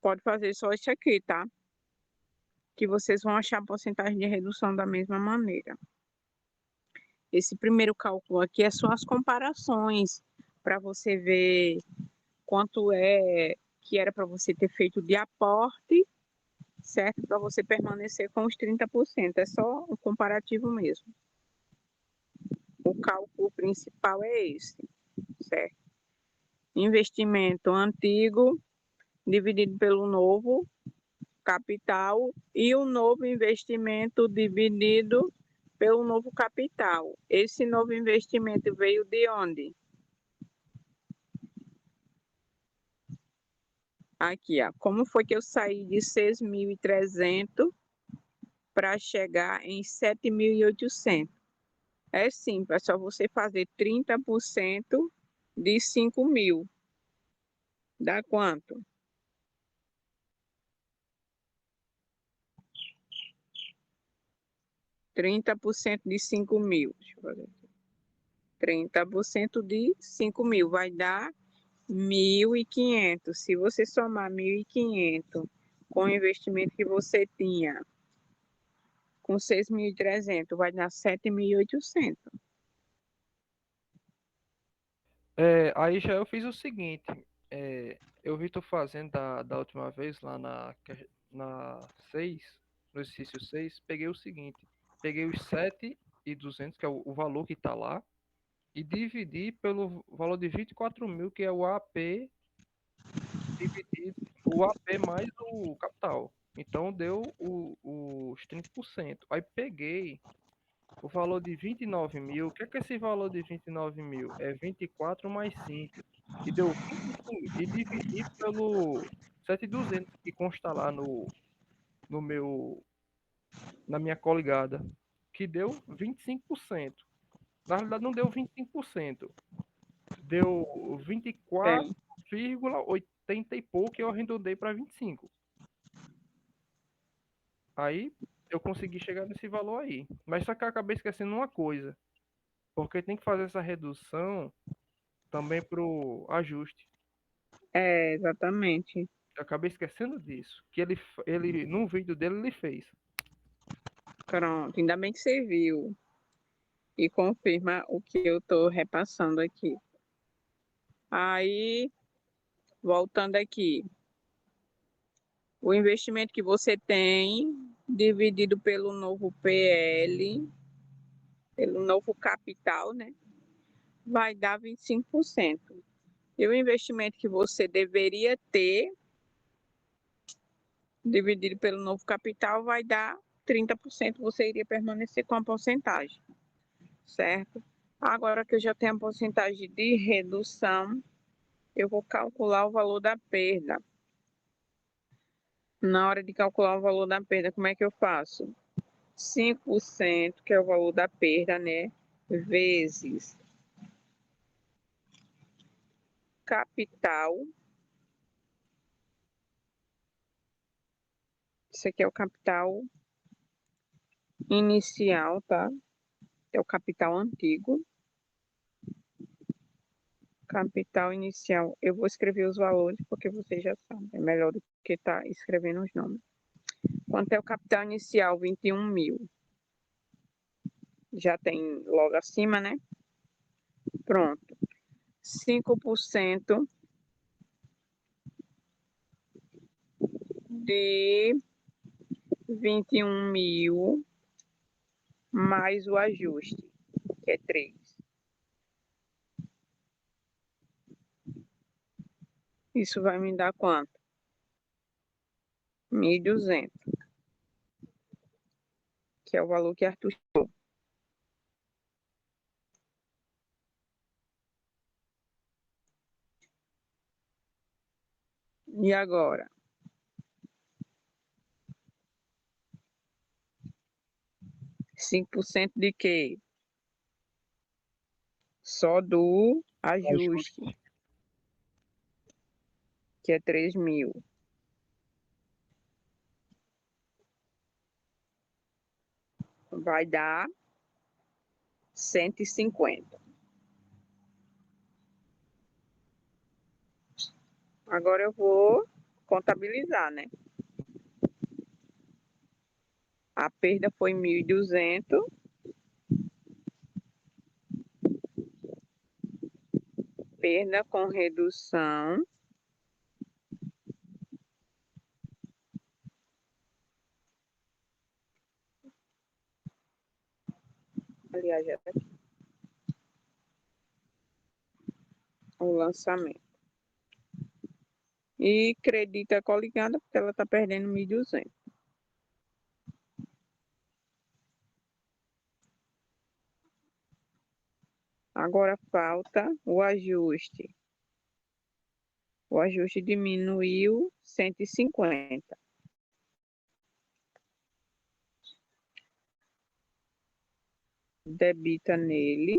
Pode fazer só isso aqui, tá? Que vocês vão achar a porcentagem de redução da mesma maneira. Esse primeiro cálculo aqui são as comparações, para você ver quanto é que era para você ter feito de aporte, certo? Para você permanecer com os 30%. É só um comparativo mesmo. O cálculo principal é esse, certo? Investimento antigo dividido pelo novo capital e o novo investimento dividido pelo novo capital. Esse novo investimento veio de onde? Aqui, ó. Como foi que eu saí de 6.300 para chegar em 7.800? É simples, é só você fazer 30% de 5.000. Dá quanto? Trinta por cento de 5.000. Deixa eu fazer. 30% de 5.000 vai dar 1.500. Se você somar 1.500 com o investimento que você tinha, com 6.300, vai dar 7.800. Aí já eu fiz o seguinte, eu vi tu fazendo da última vez lá na 6, no exercício 6, peguei o seguinte, peguei os 7.200, que é o valor que está lá, e dividi pelo valor de 24.000, que é o AP, dividido, o AP mais o capital. Então deu os 30%. Aí peguei o valor de 29.000. O que é esse valor de 29.000? É 24 mais 5. E deu 25. E dividi pelo 7.200 que consta lá no meu, na minha coligada, que deu 25%. Na realidade, não deu 25%. Deu É, 24,80 e pouco, e eu arredondei para 25. Aí eu consegui chegar nesse valor aí. Mas só que eu acabei esquecendo uma coisa. Porque tem que fazer essa redução também pro ajuste. exatamente. Eu acabei esquecendo disso. Que ele num vídeo dele, ele fez. Pronto, ainda bem que você viu e confirma o que eu estou repassando aqui. Aí, voltando aqui, o investimento que você tem dividido pelo novo PL, pelo novo capital, né? Vai dar 25%. E o investimento que você deveria ter dividido pelo novo capital vai dar 30%. Você iria permanecer com a porcentagem, certo? Agora que eu já tenho a porcentagem de redução, eu vou calcular o valor da perda. Na hora de calcular o valor da perda, como é que eu faço? 5%, que é o valor da perda, né? Vezes capital. Isso aqui é o capital inicial, tá? É o capital antigo. Capital inicial. Eu vou escrever os valores porque vocês já sabem. É melhor do que estar escrevendo os nomes. Quanto é o capital inicial? 21.000. Já tem logo acima, né? Pronto. 5% de 21.000 mais o ajuste, que é 3. Isso vai me dar quanto? 1.200, que é o valor que Arthur chegou. E agora? Cinco por cento de quê? Só do ajuste, que é 3.000. Vai dar 150. Agora eu vou contabilizar, né? A perda foi 1.200. Perda com redução. Aliás, já tá aqui. O lançamento. E credita a coligada, porque ela está perdendo 1.200. Agora falta o ajuste. O ajuste diminuiu 150. Debita nele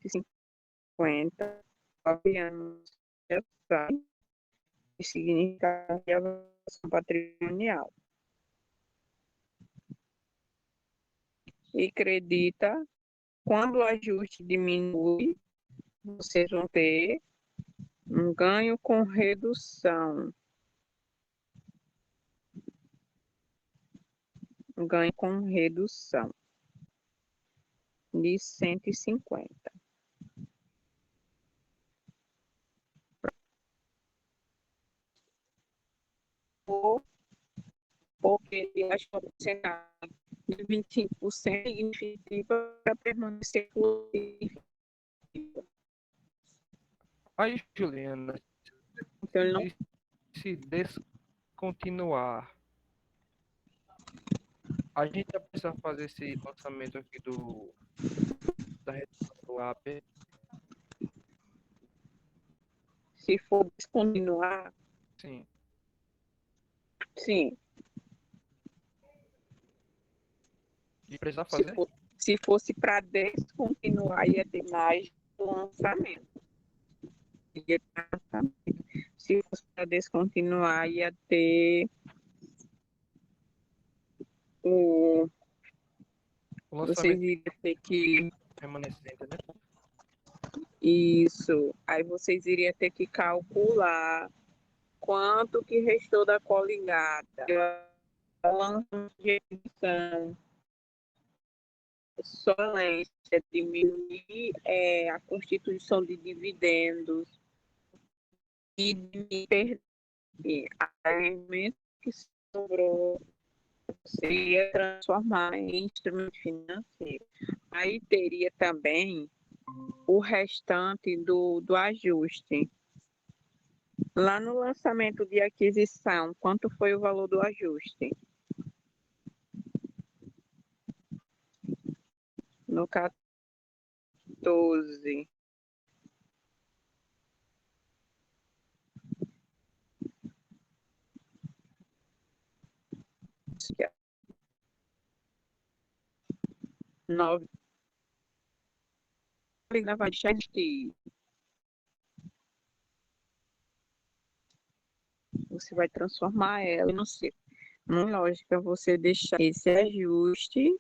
150. Copiamos, já sabe, que significa avaliação patrimonial. E credita, quando o ajuste diminui, vocês vão ter um ganho com redução. Um ganho com redução de 150. Porque ele achou que a porcentagem de 25% significativa para permanecer positivo. Aí, Juliana, Então, ele não se descontinuar, a gente vai precisar fazer esse lançamento aqui da redução do AP. se for descontinuar, Sim. sim. E precisar Se, fazer? se fosse para descontinuar, ia ter mais lançamento. Ia ter lançamento. Se fosse para descontinuar, ia ter o. O Vocês lançamento iriam ter que. remanescente, né? Isso. Aí vocês iriam ter que calcular quanto que restou da coligada. Lançamento de emissão. Solência, diminuir a constituição de dividendos e diminuir alimentos que sobrou, seria transformar em instrumento financeiro. Aí teria também o restante do ajuste. Lá no lançamento de aquisição, quanto foi o valor do ajuste? No 14. Nove. Ainda vai deixar de. Você vai transformar ela, não sei. Não é lógica você deixar esse ajuste.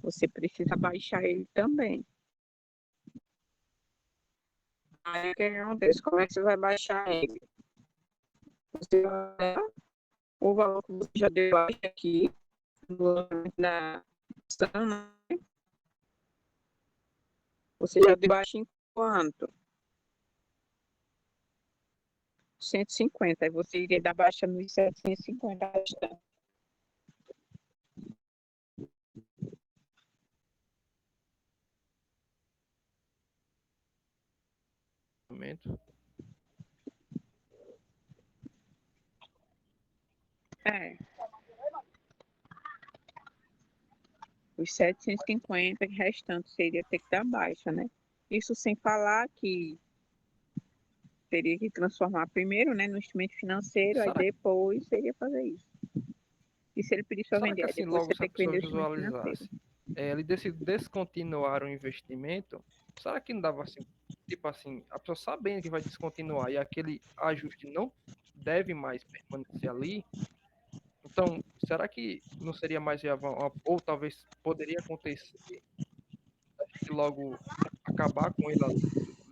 Você precisa baixar ele também. Aí o que acontece? Como é que você vai baixar ele? Você vai dar o valor que você já deu baixo aqui, na ação, né? Você já deu baixo em quanto? 150. Aí você iria dar baixa nos 750 restante. Lançamento. É. Os 750 restantes seria ter que dar baixa, né? Isso sem falar que teria que transformar primeiro, né, no instrumento financeiro, aí Será, depois seria fazer isso. E se ele pedisse para será vender, que aí assim, depois logo você se a tem que pessoa vender o instrumento financeiro. visualizasse, ele decide descontinuar o investimento, será que não dava assim, tipo assim, a pessoa sabendo que vai descontinuar e aquele ajuste não deve mais permanecer ali, então, será que não seria mais viável, ou talvez poderia acontecer que logo acabar com ele ali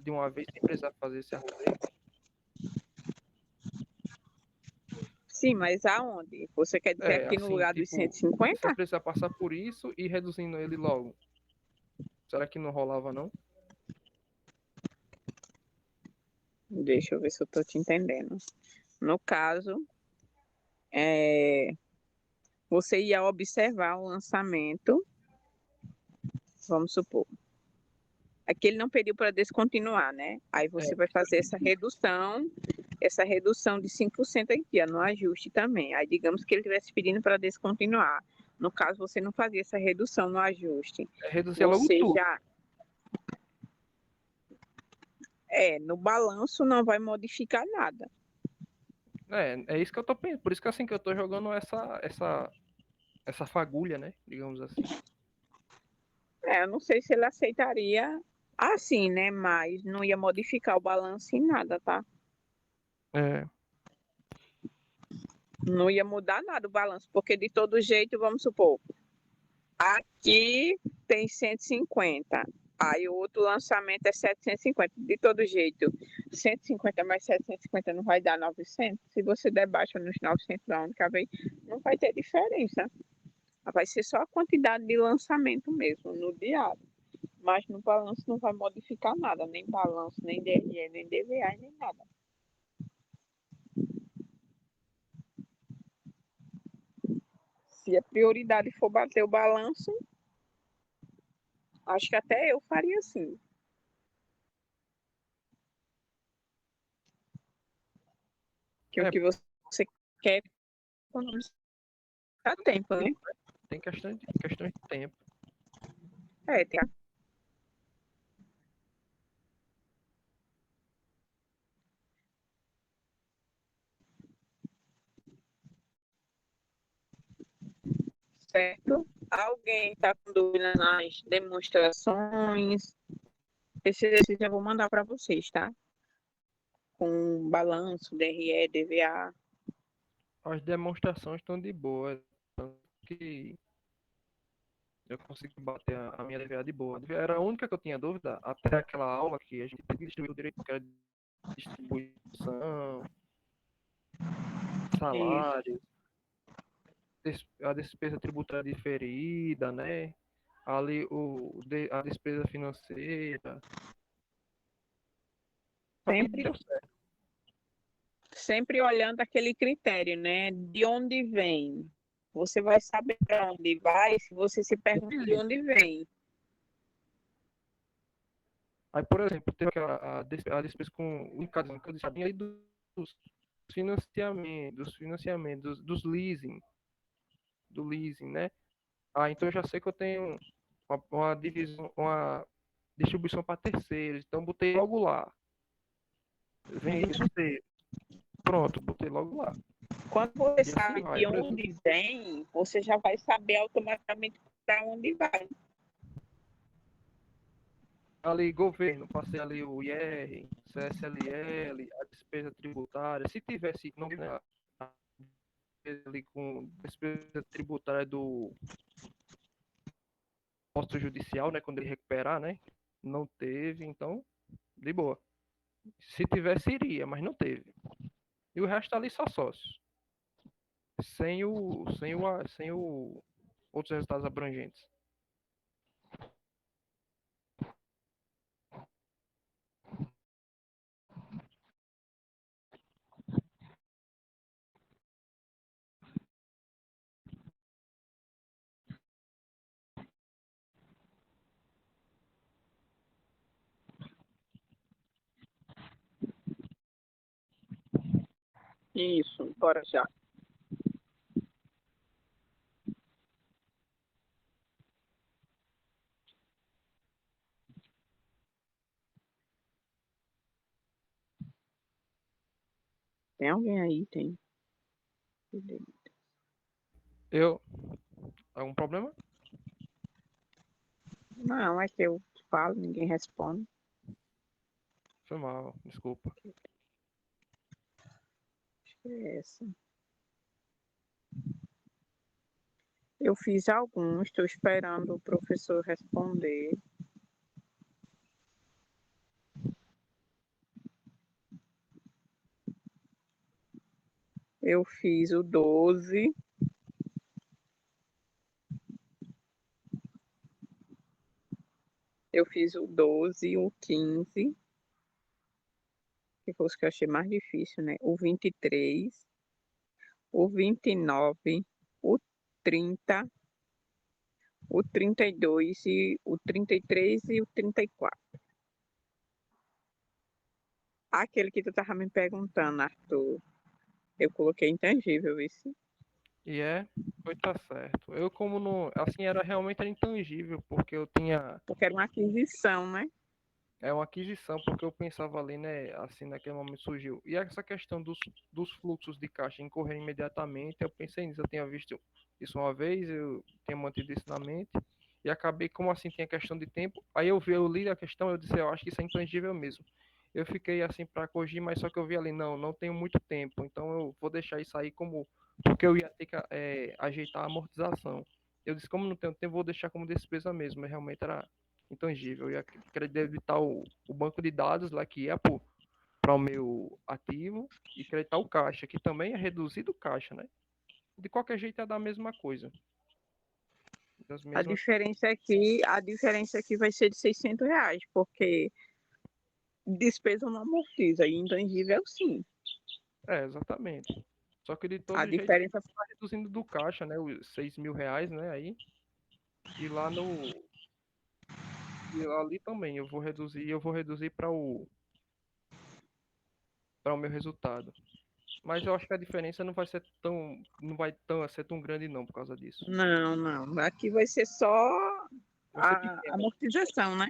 de uma vez sem precisar fazer esse arrozeio? Sim, mas aonde? Você quer dizer É, aqui no assim, lugar dos tipo, 150? sem precisar passar por isso e reduzindo ele logo. Será que não rolava, não? Deixa eu ver se eu estou te entendendo. No caso, é, você ia observar o lançamento, vamos supor. Aqui ele não pediu para descontinuar, né? Aí você vai fazer essa redução de 5% aqui, ó, no ajuste também. Aí digamos que ele estivesse pedindo para descontinuar. No caso, você não fazia essa redução no ajuste. É reduzir logo Você tudo. já no balanço não vai modificar nada. É isso que eu tô pensando. Por isso que assim que eu tô jogando essa fagulha, né? Digamos assim. Eu não sei se ele aceitaria assim, né? Mas não ia modificar o balanço em nada, tá? É, Não ia mudar nada o balanço, porque de todo jeito, vamos supor, aqui tem 150. Aí o outro lançamento é 750. De todo jeito, 150 mais 750 não vai dar 900. Se você der baixa nos 900 da única vez, não vai ter diferença. Vai ser só a quantidade de lançamento mesmo, no diário. Mas no balanço não vai modificar nada, nem balanço, nem DRE, nem DVA, nem nada. Se a prioridade for bater o balanço, acho que até eu faria assim. Que o é, que você quer é economizar tempo, né? tem questão de tempo. Tem certo? Alguém está com dúvida nas demonstrações? Esse exercício eu vou mandar para vocês, tá? Com balanço, DRE, DVA. As demonstrações estão de boa. Tanto que eu consegui bater a minha DVA de boa. Era a única que eu tinha dúvida, até aquela aula que a gente distribuiu direito, que era distribuição, Isso. salários, a despesa tributária diferida, né? Ali a despesa financeira. Aí Sempre, deu certo. sempre olhando aquele critério, né? De onde vem? Você vai saber para onde vai se você se pergunta de onde vem. Aí, por exemplo, teve a despesa com o encadernado que eu disse, aí dos financiamentos, dos leasing, do leasing, né? Então eu já sei que eu tenho uma divisão, uma distribuição para terceiros, então botei logo lá. Vem de Isso. terceiro. Pronto, botei logo lá. Quando você E assim sabe vai. de Por exemplo, onde vem, você já vai saber automaticamente para onde vai. ali governo, passei ali o IR, CSLL, a despesa tributária. Se tivesse, não, né, ali com despesa tributária do posto judicial, né, quando ele recuperar, né, não teve, então, de boa. Se tivesse, iria, mas não teve. E o resto tá ali só sócios. Sem o outros resultados abrangentes. Isso, bora já. Tem alguém aí? Tem. Eu. Algum problema? Não, é que eu falo, ninguém responde. Foi mal, desculpa. É essa. Eu fiz alguns, estou esperando o professor responder. Eu fiz o 12. Eu fiz o 12, o 15, que foi os que eu achei mais difícil, né? O 23, o 29, o 30, o 32 e o 33 e o 34. Aquele que tu tava me perguntando, Arthur, eu coloquei intangível, isso. E foi tá certo. Eu como não, assim era intangível, porque eu tinha Porque era uma aquisição, né? uma aquisição, porque eu pensava ali, né, assim naquele momento surgiu. E essa questão dos fluxos de caixa incorrer imediatamente, eu pensei nisso, eu tinha visto isso uma vez, eu tinha mantido isso na mente e acabei como assim tinha questão de tempo. Aí eu li a questão, eu disse, eu acho que isso é intangível mesmo. Eu fiquei assim para corrigir, mas só que eu vi ali, não tenho muito tempo, então eu vou deixar isso aí como porque eu ia ter que ajeitar a amortização. Eu disse, como não tenho tempo, vou deixar como despesa mesmo. Mas realmente era intangível. Eu ia querer debitar o banco de dados lá que ia para o meu ativo e creditar o caixa, que também é reduzido o caixa, né? De qualquer jeito é da mesma coisa. Das A mesmas... diferença aqui vai ser de R$ 600, porque despesa não amortiza, e intangível sim. Exatamente. Só que de A todo jeito diferença tá reduzindo do caixa, né? Os R$ 6.000, né? Aí. E lá no. E ali também eu vou reduzir para o meu resultado. Mas eu acho que a diferença não vai ser ser tão grande não por causa disso. não. Aqui vai ser só Vai ser a pequena. amortização, né?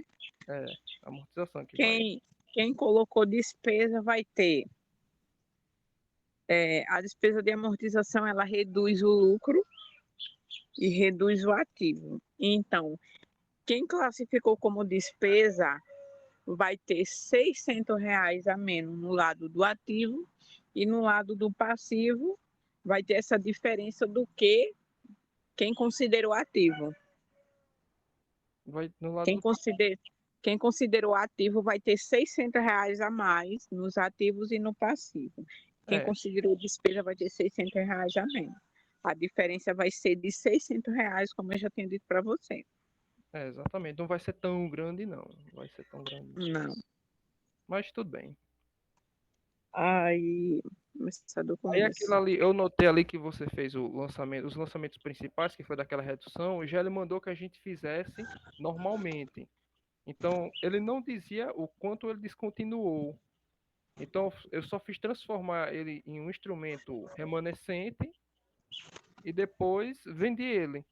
A amortização que vai. Quem colocou despesa vai ter. A despesa de amortização ela reduz o lucro e reduz o ativo. Então, quem classificou como despesa vai ter R$ 600 a menos no lado do ativo e no lado do passivo vai ter essa diferença do que quem considerou ativo. Vai no lado Quem, do. consider, quem considerou ativo vai ter R$ 600 a mais nos ativos e no passivo. Quem É, considerou despesa vai ter R$ 600 a menos. A diferença vai ser de R$ 600, como eu já tinha dito para você. exatamente. Não vai ser tão grande, não. Não vai ser tão grande. Não. Mas tudo bem. Aí, começar do Aí aquilo começo. ali, eu notei ali que você fez os lançamentos principais, que foi daquela redução, e já ele mandou que a gente fizesse normalmente. Então, ele não dizia o quanto ele descontinuou. Então, eu só fiz transformar ele em um instrumento remanescente e depois vendi ele.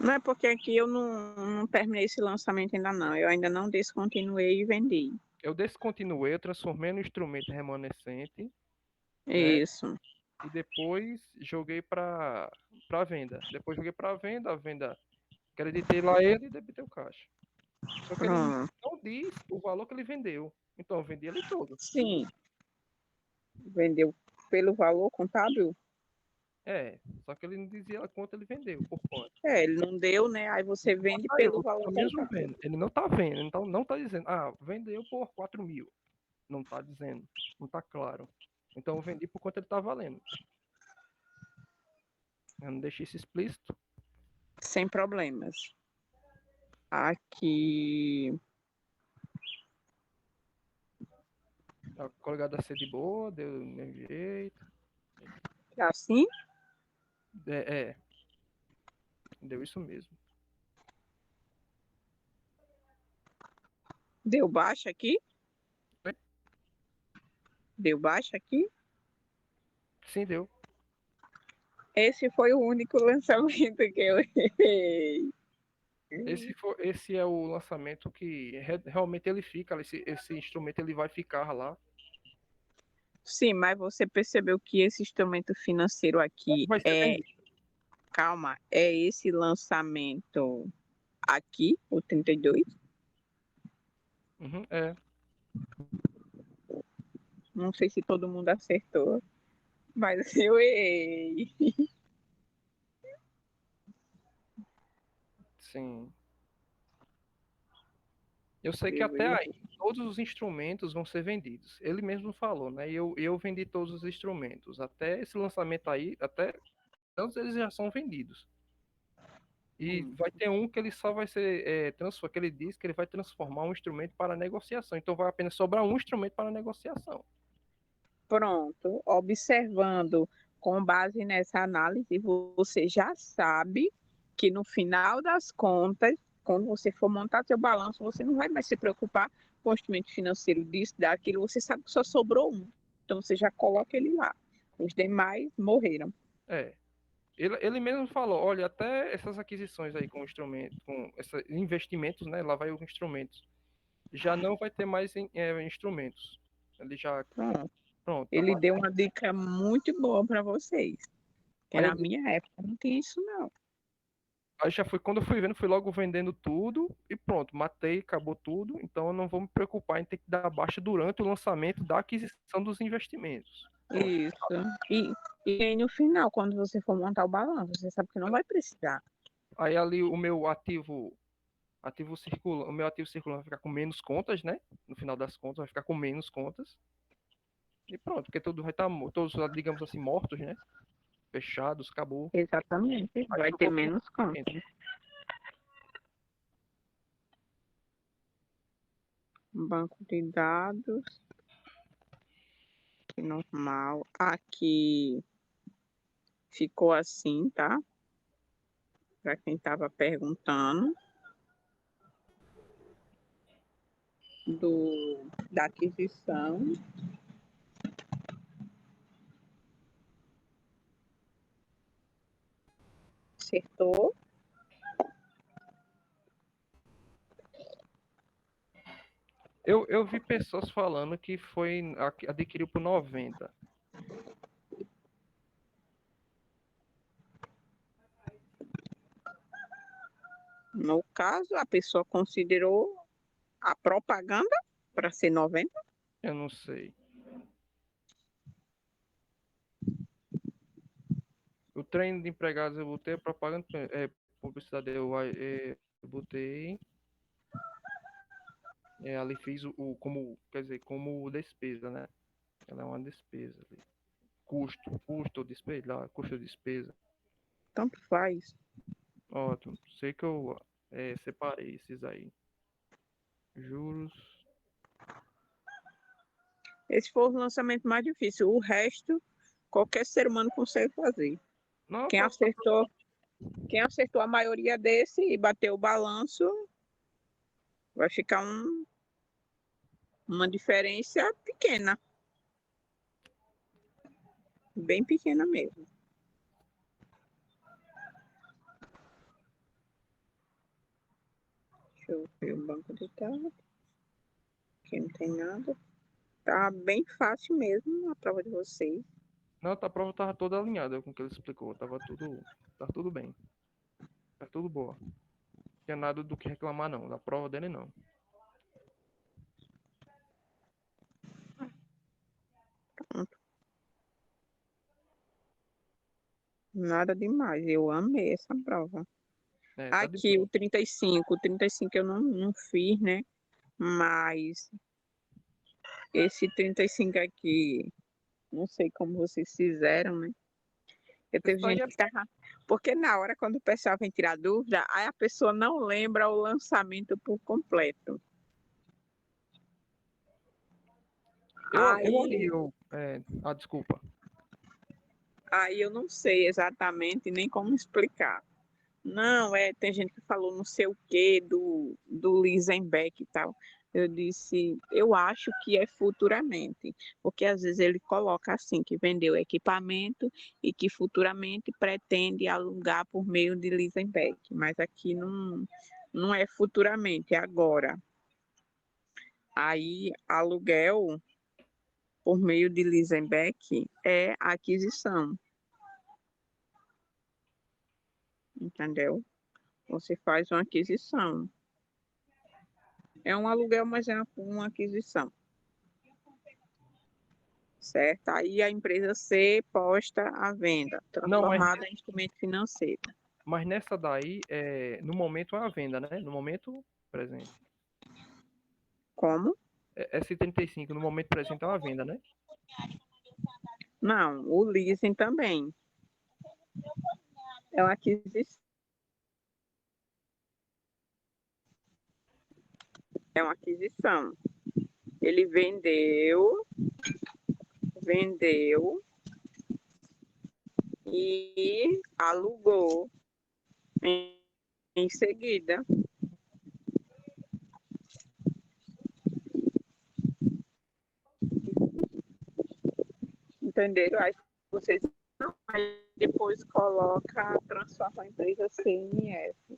Não é porque aqui eu não terminei esse lançamento ainda não. Eu ainda não descontinuei e vendi. Eu descontinuei, eu transformei no instrumento remanescente, né? Isso. E depois joguei para venda. Depois joguei para venda, a venda acreditei lá ele e debitei o caixa. Só que ele Pronto. não diz o valor que ele vendeu. Então eu vendi ele todo. Sim. Vendeu pelo valor contábil? Só que ele não dizia quanto ele vendeu, por quanto. Ele não deu, né? Aí você vende Tá aí, pelo eu valor tô mesmo contábil. vendo. Ele não tá vendo, então não tá dizendo, vendeu por 4.000. Não tá dizendo, não tá claro. Então eu vendi por quanto ele tá valendo. Eu não deixei isso explícito. Sem problemas. Aqui. A colegada ser de boa, deu do meu jeito. Assim? É, deu isso mesmo. Deu baixa aqui? Oi? Deu baixa aqui? Sim, deu. Esse foi o único lançamento que eu errei. Esse é o lançamento que realmente ele fica, esse instrumento ele vai ficar lá. Sim, mas você percebeu que esse instrumento financeiro aqui Vai ser vendido. calma, é esse lançamento aqui, o 32? Uhum, é. Não sei se todo mundo acertou, mas eu errei. Sim. Eu sei que Eu até errei. aí todos os instrumentos vão ser vendidos. Ele mesmo falou, né? E eu vendi todos os instrumentos. Até esse lançamento aí, até todos eles já são vendidos. E vai ter um que ele só vai ser que ele diz que ele vai transformar um instrumento para negociação. Então vai apenas sobrar um instrumento para negociação. Pronto, observando com base nessa análise, você já sabe que no final das contas, quando você for montar seu balanço, você não vai mais se preocupar com o instrumento financeiro disso, daquilo, você sabe que só sobrou um. Então você já coloca ele lá. Os demais morreram. É. Ele mesmo falou, olha, até essas aquisições aí com instrumentos, com esses investimentos, né? Lá vai os instrumentos. Já não vai ter mais instrumentos. Ele já, Pronto. pronto, tá Ele lá. deu uma dica muito boa para vocês. Que Aí, na minha época não tinha isso, não. aí já foi, quando eu fui vendo, fui logo vendendo tudo e pronto, matei, acabou tudo. Então eu não vou me preocupar em ter que dar baixa durante o lançamento da aquisição dos investimentos. Isso. E aí no final, quando você for montar o balanço, você sabe que não vai precisar. Aí ali o meu ativo circula, o meu ativo circulante vai ficar com menos contas, né? No final das contas, vai ficar com menos contas. E pronto, porque tudo vai estar, todos, digamos assim, mortos, né? Fechados, acabou. Exatamente. Aí Vai eu ter vou ter menos contas. Banco de dados, que normal. Aqui ficou assim, tá? Para quem estava perguntando da aquisição. Acertou. Eu vi pessoas falando que foi adquiriu por 90. No caso, a pessoa considerou a propaganda para ser 90. Eu não sei. O treino de empregados eu botei, a propaganda, publicidade eu botei. Ali fiz como, quer dizer, como despesa, né? Ela é uma despesa ali. Custo, despesa, lá, custo despesa. Tanto faz. Ótimo. Sei que eu separei esses aí. Juros. Esse foi o lançamento mais difícil. O resto, qualquer ser humano consegue fazer. Não, Quem quem acertou a maioria desse e bateu o balanço, vai ficar uma diferença pequena. Bem pequena mesmo. Deixa eu ver o banco de dados. Aqui não tem nada. Tá bem fácil mesmo a prova de vocês. não, a prova tava toda alinhada com o que ele explicou. Tava tudo bem. Tá tudo boa. Não tinha nada do que reclamar, não. Da prova dele, não. Nada demais. Eu amei essa prova. Tá de Aqui boa. o 35. O 35 eu não fiz, né? Mas esse 35 aqui, não sei como vocês fizeram, né? Porque Isso teve aí gente que tava. Porque na hora, quando o pessoal vem tirar dúvida, aí a pessoa não lembra o lançamento por completo. Aí, desculpa. aí eu não sei exatamente nem como explicar. Não, tem gente que falou não sei o quê do Lisenbeck e tal. Eu disse, eu acho que é futuramente, porque às vezes ele coloca assim, que vendeu equipamento e que futuramente pretende alugar por meio de Lisenbeck, mas aqui não é futuramente, é agora. Aí, aluguel por meio de lease and back é aquisição. Entendeu? Você faz uma aquisição. É um aluguel, mas é uma aquisição. Certo? Aí a empresa C posta à venda, Não, transformada em instrumento financeiro. mas nessa daí, no momento é a venda, né? No momento presente. Como? S35, no momento presente é uma venda, né? Não, o leasing também. É uma aquisição. É uma aquisição. Ele vendeu e alugou em seguida. Entenderam? Aí vocês aí depois coloca, transforma a empresa CNF.